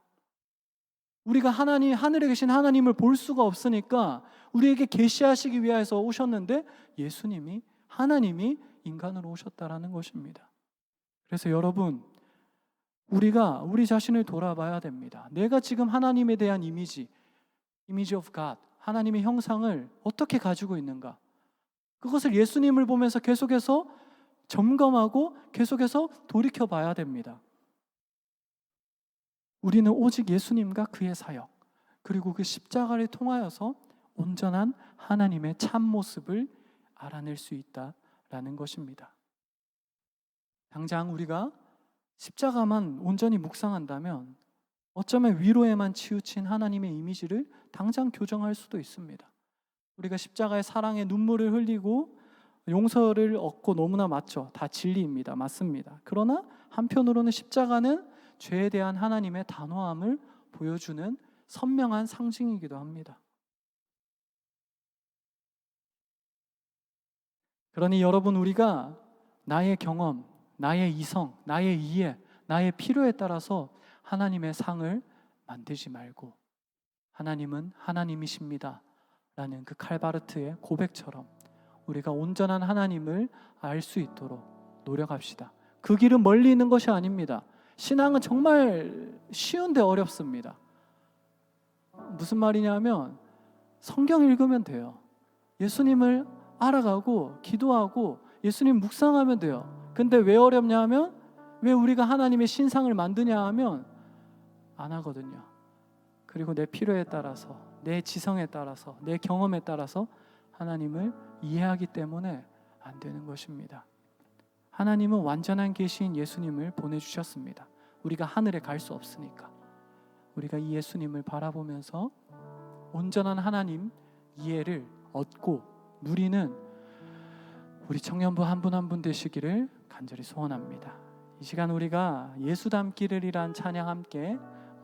우리가 하늘에 계신 하나님을 볼 수가 없으니까 우리에게 계시하시기 위해서 오셨는데 예수님이, 하나님이 인간으로 오셨다라는 것입니다. 그래서 여러분, 우리가 우리 자신을 돌아봐야 됩니다. 내가 지금 하나님에 대한 image of God, 하나님의 형상을 어떻게 가지고 있는가? 그것을 예수님을 보면서 계속해서 점검하고 계속해서 돌이켜 봐야 됩니다. 우리는 오직 예수님과 그의 사역, 그리고 그 십자가를 통하여서 온전한 하나님의 참모습을 알아낼 수 있다라는 것입니다. 당장 우리가 십자가만 온전히 묵상한다면 어쩌면 위로에만 치우친 하나님의 이미지를 당장 교정할 수도 있습니다. 우리가 십자가의 사랑의 눈물을 흘리고 용서를 얻고 너무나 맞죠. 다 진리입니다. 맞습니다. 그러나 한편으로는 십자가는 죄에 대한 하나님의 단호함을 보여주는 선명한 상징이기도 합니다. 그러니 여러분, 우리가 나의 경험, 나의 이성, 나의 이해, 나의 필요에 따라서 하나님의 상을 만들지 말고 하나님은 하나님이십니다 라는 그 칼바르트의 고백처럼 우리가 온전한 하나님을 알 수 있도록 노력합시다. 그 길은 멀리 있는 것이 아닙니다. 신앙은 정말 쉬운데 어렵습니다. 무슨 말이냐면 성경 읽으면 돼요. 예수님을 알아가고 기도하고 예수님 묵상하면 돼요. 근데 왜 어렵냐 하면, 왜 우리가 하나님의 신상을 만드냐 하면 안 하거든요. 그리고 내 필요에 따라서, 내 지성에 따라서, 내 경험에 따라서 하나님을 이해하기 때문에 안 되는 것입니다. 하나님은 완전한 계시인 예수님을 보내주셨습니다. 우리가 하늘에 갈 수 없으니까 우리가 이 예수님을 바라보면서 온전한 하나님 이해를 얻고 누리는 우리 청년부 한 분 한 분 되시기를 간절히 소원합니다. 이 시간 우리가 예수 닮기를이란 찬양 함께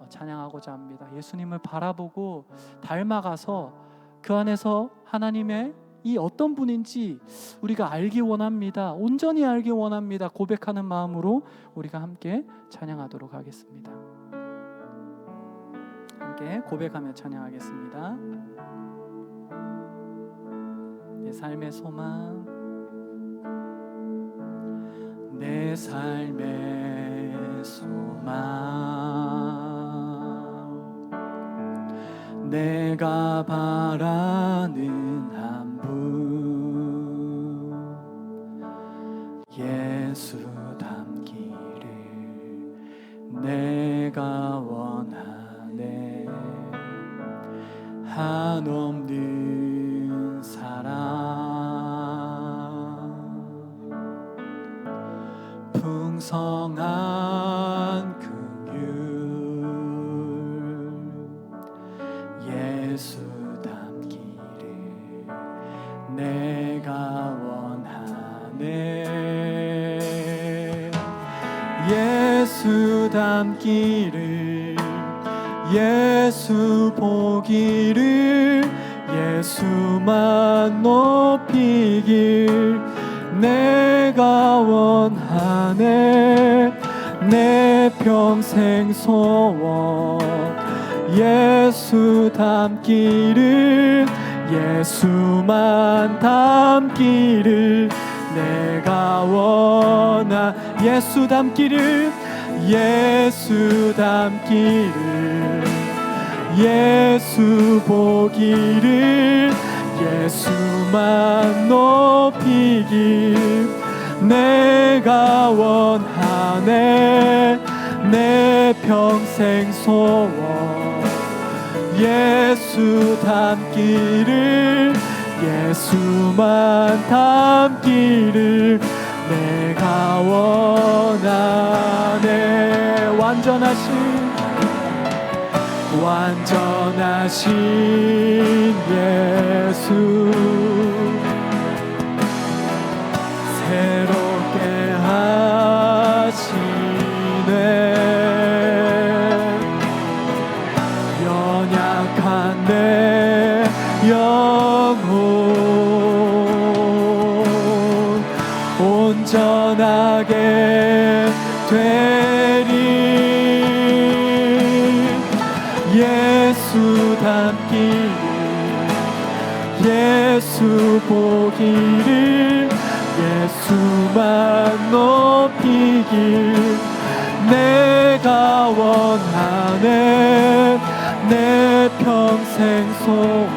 찬양하고자 합니다. 예수님을 바라보고 닮아가서 그 안에서 하나님의 이 어떤 분인지 우리가 알기 원합니다. 온전히 알기 원합니다. 고백하는 마음으로 우리가 함께 찬양하도록 하겠습니다. 함께 고백하며 찬양하겠습니다. 내 삶의 소망, 내 삶의 소망, 내가 바라는 한 분, 예수 닮기를 내가 원하네. 한없는 사랑, 풍성한 예수 닮기를 내가 원하네. 예수 닮기를, 예수 보기를, 예수만 높이길 내가 원하네. 내 평생 소원, 예수 닮기를, 예수만 닮기를 내가 원하. 예수 닮기를, 예수 닮기를, 예수 보기를, 예수만 높이길 내가 원하네. 내 평생 소원, 예수 닮기를, 예수만 닮기를 내가 원하네. 완전하신 예수, 새롭게 하시네. 온전하게 되리. 예수 닮기를, 예수 보기를, 예수만 높이길 내가 원하네. 내 평생 소원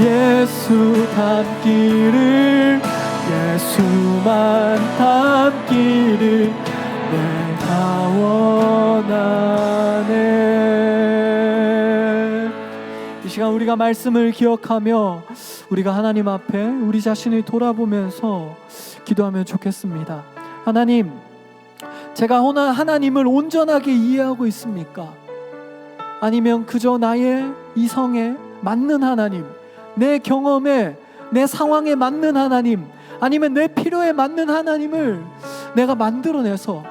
예수 닮기를, 예수만 닮기를 내가 원하네. 이 시간 우리가 말씀을 기억하며 우리가 하나님 앞에 우리 자신을 돌아보면서 기도하면 좋겠습니다. 하나님, 제가 하나님을 온전하게 이해하고 있습니까? 아니면 그저 나의 이성에 맞는 하나님, 내 경험에, 내 상황에 맞는 하나님, 아니면 내 필요에 맞는 하나님을 내가 만들어내서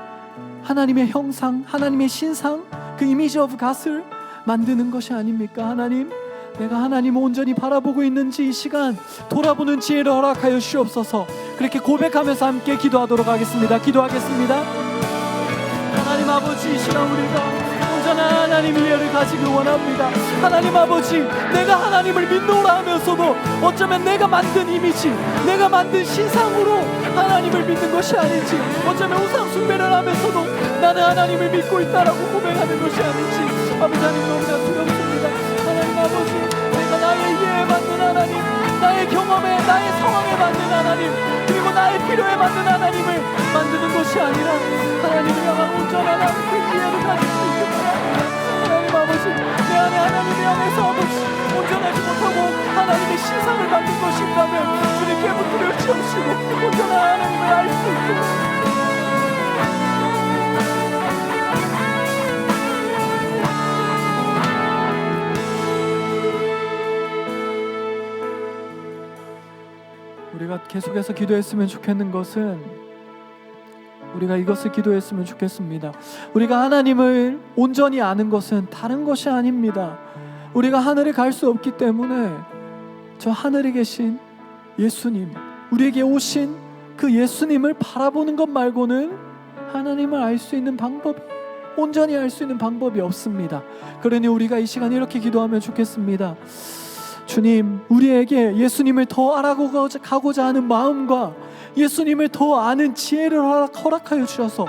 하나님의 형상, 하나님의 신상, 그 이미지 오브 갓을 만드는 것이 아닙니까? 하나님, 내가 하나님을 온전히 바라보고 있는지 이 시간 돌아보는 지혜를 허락하여 주옵소서. 그렇게 고백하면서 함께 기도하도록 하겠습니다. 기도하겠습니다. 하나님 아버지, 이 시간 우리가 온전한 하나님의 이해를 가지길 원합니다. 하나님 아버지, 내가 하나님을 믿노라 하면서도 어쩌면 내가 만든 이미지, 내가 만든 신상으로 하나님을 믿는 것이 아닌지, 어쩌면 우상 숭배를 하면서도 나는 하나님을 믿고 있다라고 고백하는 것이 아닌지 아버지 하나님 너무나 두렵습니다. 하나님 아버지, 내가 나의 이해에 맞는 하나님, 나의 경험에, 나의 상황에 맞는 하나님, 그리고 나의 필요에 맞는 하나님을 만드는 것이 아니라 하나님을 향한 온전한 그 이해를 가질 수 있게 바랍니다. 하나님 아버지, 내 안에 하나님을 향해서 아버지 온전하지 못하고 하나님의 신상을 만든 것이 있다면 주님께 붙들어 주옵시고 온전한 하나님을 알 수 있도록. 우리가 계속해서 기도했으면 좋겠는 것은, 우리가 이것을 기도했으면 좋겠습니다. 우리가 하나님을 온전히 아는 것은 다른 것이 아닙니다. 우리가 하늘에 갈 수 없기 때문에 저 하늘에 계신 예수님, 우리에게 오신 그 예수님을 바라보는 것 말고는 하나님을 알 수 있는 방법이, 온전히 알 수 있는 방법이 없습니다. 그러니 우리가 이 시간 이렇게 기도하면 좋겠습니다. 주님, 우리에게 예수님을 더 알아가고자 하는 마음과 예수님을 더 아는 지혜를 허락하여 주셔서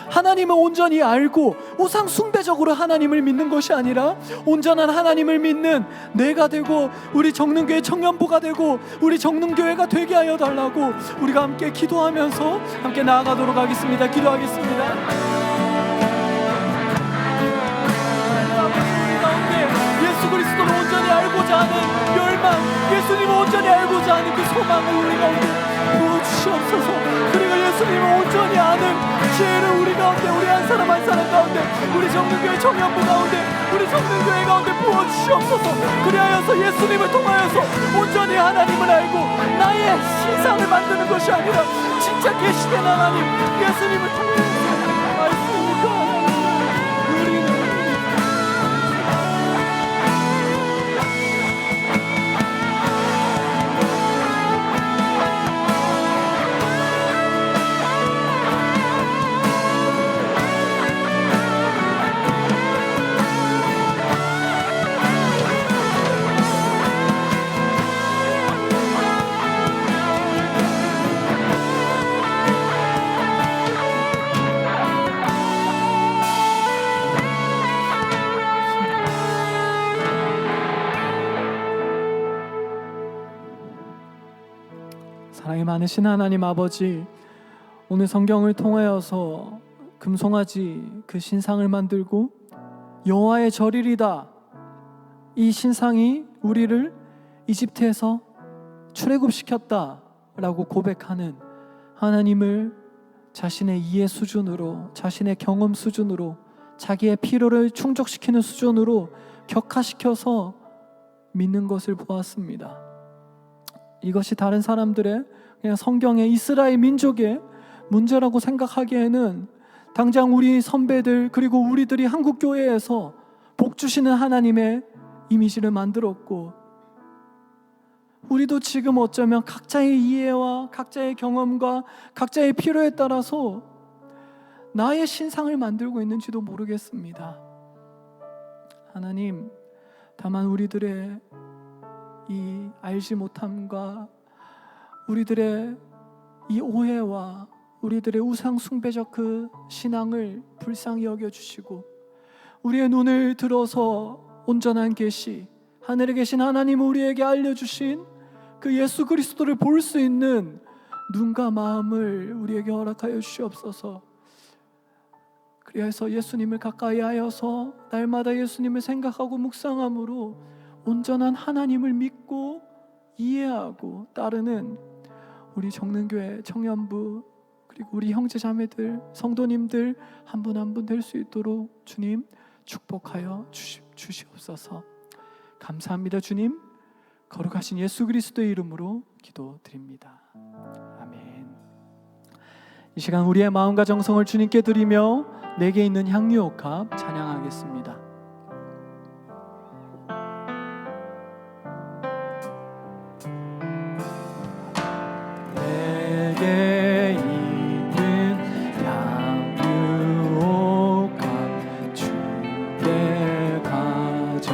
하나님을 온전히 알고 우상 숭배적으로 하나님을 믿는 것이 아니라 온전한 하나님을 믿는 내가 되고 우리 정능교회 청년부가 되고 우리 정능교회가 되게 하여 달라고 우리가 함께 기도하면서 함께 나아가도록 하겠습니다. 기도하겠습니다. 예수 그리스도를 온전히 알고자 하는 열망, 예수님을 온전히 알고자 하는 그 소망을 우리 가운데 부어주시옵소서. 그리고 예수님을 온전히 아는 지혜를 우리 가운데, 우리 한 사람 한 사람 가운데, 우리 정능교회 청년부 가운데, 우리 정능교회 가운데 부어주시옵소서. 그리하여서 예수님을 통하여서 온전히 하나님을 알고 나의 신상을 만드는 것이 아니라 진짜 계시된 하나님, 예수님을 통하여서 알 수 있는 그 하나님, 우리는 사랑이 많으신 하나님 아버지, 오늘 성경을 통하여서 금송아지 그 신상을 만들고 여호와의 절이리다, 이 신상이 우리를 이집트에서 출애굽시켰다라고 고백하는 하나님을 자신의 이해 수준으로, 자신의 경험 수준으로, 자기의 필요를 충족시키는 수준으로 격화시켜서 믿는 것을 보았습니다. 이것이 다른 사람들의 그냥 성경의 이스라엘 민족의 문제라고 생각하기에는 당장 우리 선배들 그리고 우리들이 한국 교회에서 복 주시는 하나님의 이미지를 만들었고 우리도 지금 어쩌면 각자의 이해와 각자의 경험과 각자의 필요에 따라서 나의 신상을 만들고 있는지도 모르겠습니다. 하나님, 다만 우리들의 이 알지 못함과 우리들의 이 오해와 우리들의 우상 숭배적 그 신앙을 불쌍히 여겨주시고 우리의 눈을 들어서 온전한 계시, 하늘에 계신 하나님 우리에게 알려주신 그 예수 그리스도를 볼 수 있는 눈과 마음을 우리에게 허락하여 주시옵소서. 그래서 예수님을 가까이 하여서 날마다 예수님을 생각하고 묵상함으로 온전한 하나님을 믿고 이해하고 따르는 우리 정능교회 청년부 그리고 우리 형제자매들 성도님들 한 분 한 분 될 수 있도록 주님 축복하여 주시옵소서. 감사합니다. 주님, 거룩하신 예수 그리스도의 이름으로 기도드립니다. 아멘. 이 시간 우리의 마음과 정성을 주님께 드리며 내게 있는 향유옥합 찬양하겠습니다. 내게 있는 향유옥합 주께 가져와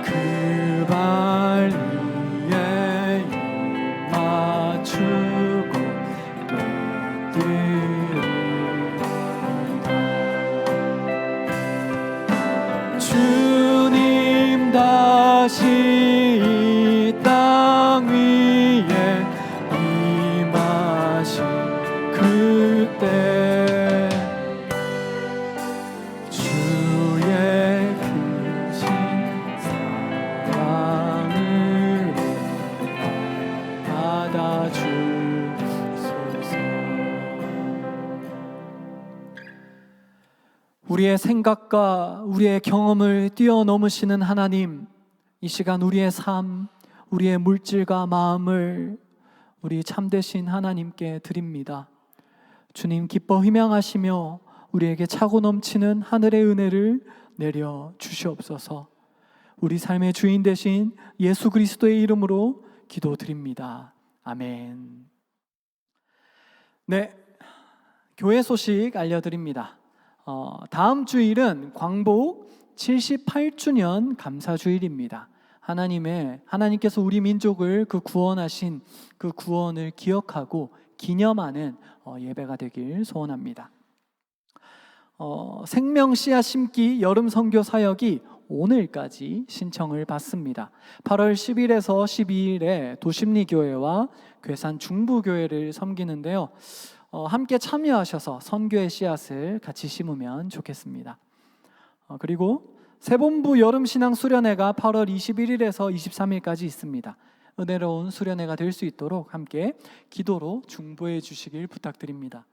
그 발 위에 입 맞추고 주님 다시 이 땅 위에 임하신 그때 주의 크신 사랑을 받아주소서. 우리의 생각과 우리의 경험을 뛰어넘으시는 하나님, 이 시간 우리의 삶, 우리의 물질과 마음을 우리 참되신 하나님께 드립니다. 주님 기뻐 희망하시며 우리에게 차고 넘치는 하늘의 은혜를 내려 주시옵소서. 우리 삶의 주인 되신 예수 그리스도의 이름으로 기도드립니다. 아멘. 네, 교회 소식 알려드립니다. 다음 주일은 광복 78주년 감사주일입니다. 하나님께서 우리 민족을 그 구원하신 그 구원을 기억하고 기념하는 예배가 되길 소원합니다. 생명 씨앗 심기 여름 선교 사역이 오늘까지 신청을 받습니다. 8월 10일에서 12일에 도심리교회와 괴산 중부교회를 섬기는데요. 함께 참여하셔서 선교의 씨앗을 같이 심으면 좋겠습니다. 그리고 새본부 여름신앙 수련회가 8월 21일에서 23일까지 있습니다. 은혜로운 수련회가 될 수 있도록 함께 기도로 중보해 주시길 부탁드립니다.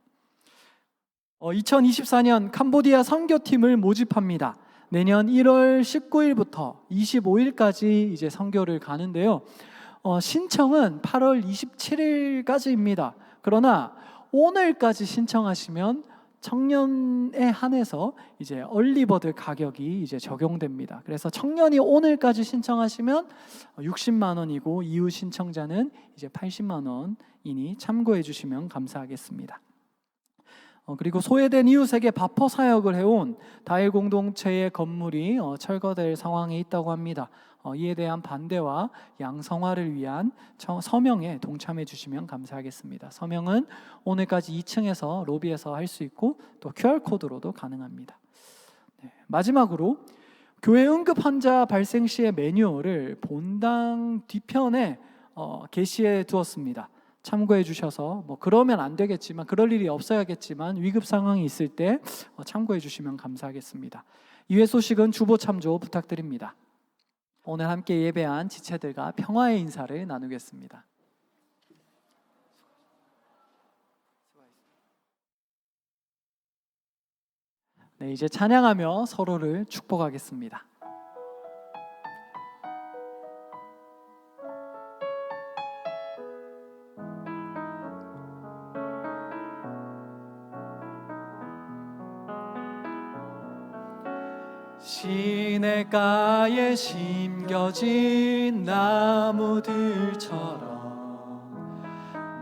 2024년 캄보디아 선교팀을 모집합니다. 내년 1월 19일부터 25일까지 이제 선교를 가는데요. 신청은 8월 27일까지입니다. 그러나 오늘까지 신청하시면 청년에 한해서 이제 얼리버드 가격이 이제 적용됩니다. 그래서 청년이 오늘까지 신청하시면 60만 원이고 이후 신청자는 이제 80만 원이니 참고해 주시면 감사하겠습니다. 그리고 소외된 이웃에게 바퍼 사역을 해온 다일 공동체의 건물이 철거될 상황에 있다고 합니다. 이에 대한 반대와 양성화를 위한 서명에 동참해 주시면 감사하겠습니다. 서명은 오늘까지 2층에서 로비에서 할 수 있고 또 QR코드로도 가능합니다. 네, 마지막으로 교회 응급 환자 발생 시의 매뉴얼을 본당 뒤편에 게시해 두었습니다. 참고해 주셔서 그러면 안 되겠지만 그럴 일이 없어야겠지만 위급 상황이 있을 때 참고해 주시면 감사하겠습니다. 이외 소식은 주보 참조 부탁드립니다. 오늘 함께 예배한 지체들과 평화의 인사를 나누겠습니다. 네, 이제 찬양하며 서로를 축복하겠습니다. 시냇가에 심겨진 나무들처럼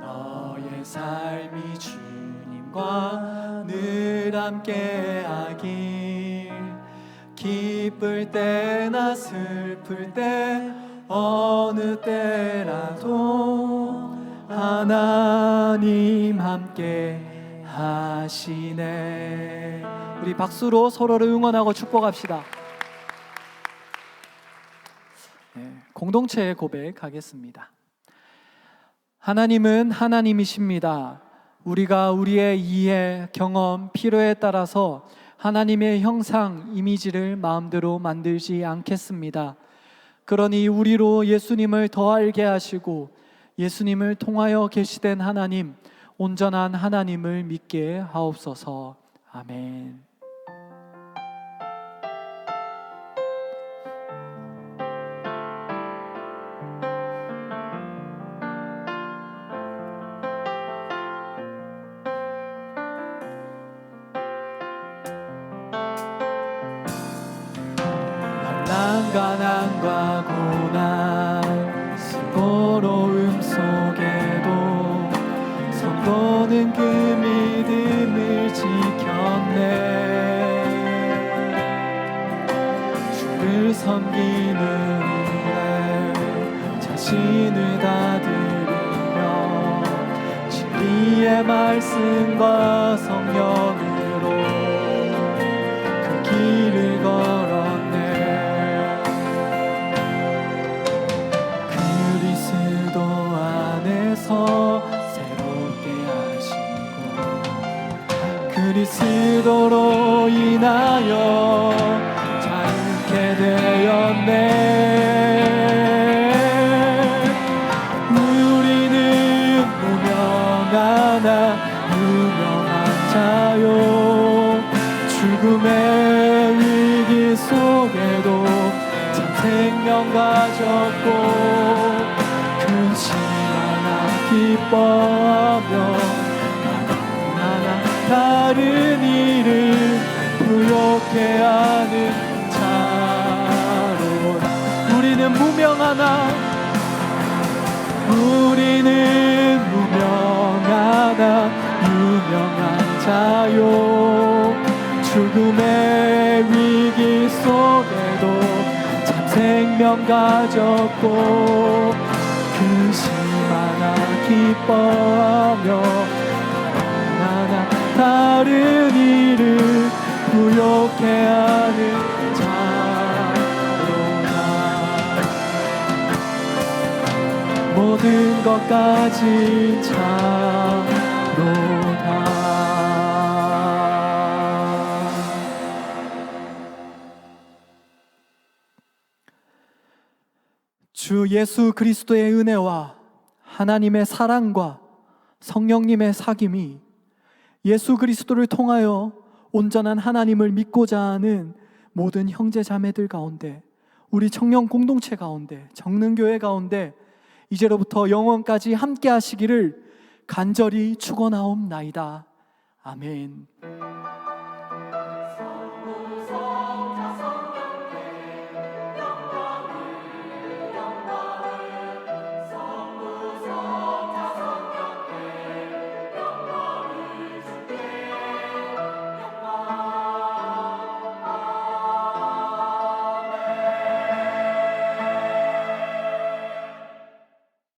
너의 삶이 주님과 늘 함께하길. 기쁠 때나 슬플 때 어느 때라도 하나님 함께 하시네. 우리 박수로 서로를 응원하고 축복합시다. 네, 공동체의 고백하겠습니다. 하나님은 하나님이십니다. 우리가 우리의 이해, 경험, 필요에 따라서 하나님의 형상, 이미지를 마음대로 만들지 않겠습니다. 그러니 우리로 예수님을 더 알게 하시고 예수님을 통하여 계시된 하나님, 온전한 하나님을 믿게 하옵소서. 아멘. 난간함과 고난 수고로움 속에도 선보는 그 믿음을 지켰네. 주를 섬기는 날 자신을 다드리며 진리의 말씀과 성령으로 그 길을 걸었네. 그리스도 안에서 새롭게 하시고 그리스도로 인하여 자유케 되었네. 우리는 무명하나 유명한 자요. 죽음의 위기 속에도 참 생명 가졌고 근심 하나 기뻐하며 하나 다른 일을 부욕해 하는 자로. 우리는 무명하나 유명한 자요. 죽음의 위기 속에도 참 생명 가졌고 근심 하나 기뻐하며 하나 다른 일을 부욕해 하는 자로다. 모든 것까지 자로다. 주 예수 그리스도의 은혜와 하나님의 사랑과 성령님의 사귐이 예수 그리스도를 통하여 온전한 하나님을 믿고자 하는 모든 형제 자매들 가운데, 우리 청년 공동체 가운데, 정능교회 가운데 이제로부터 영원까지 함께 하시기를 간절히 축원하옵나이다. 아멘.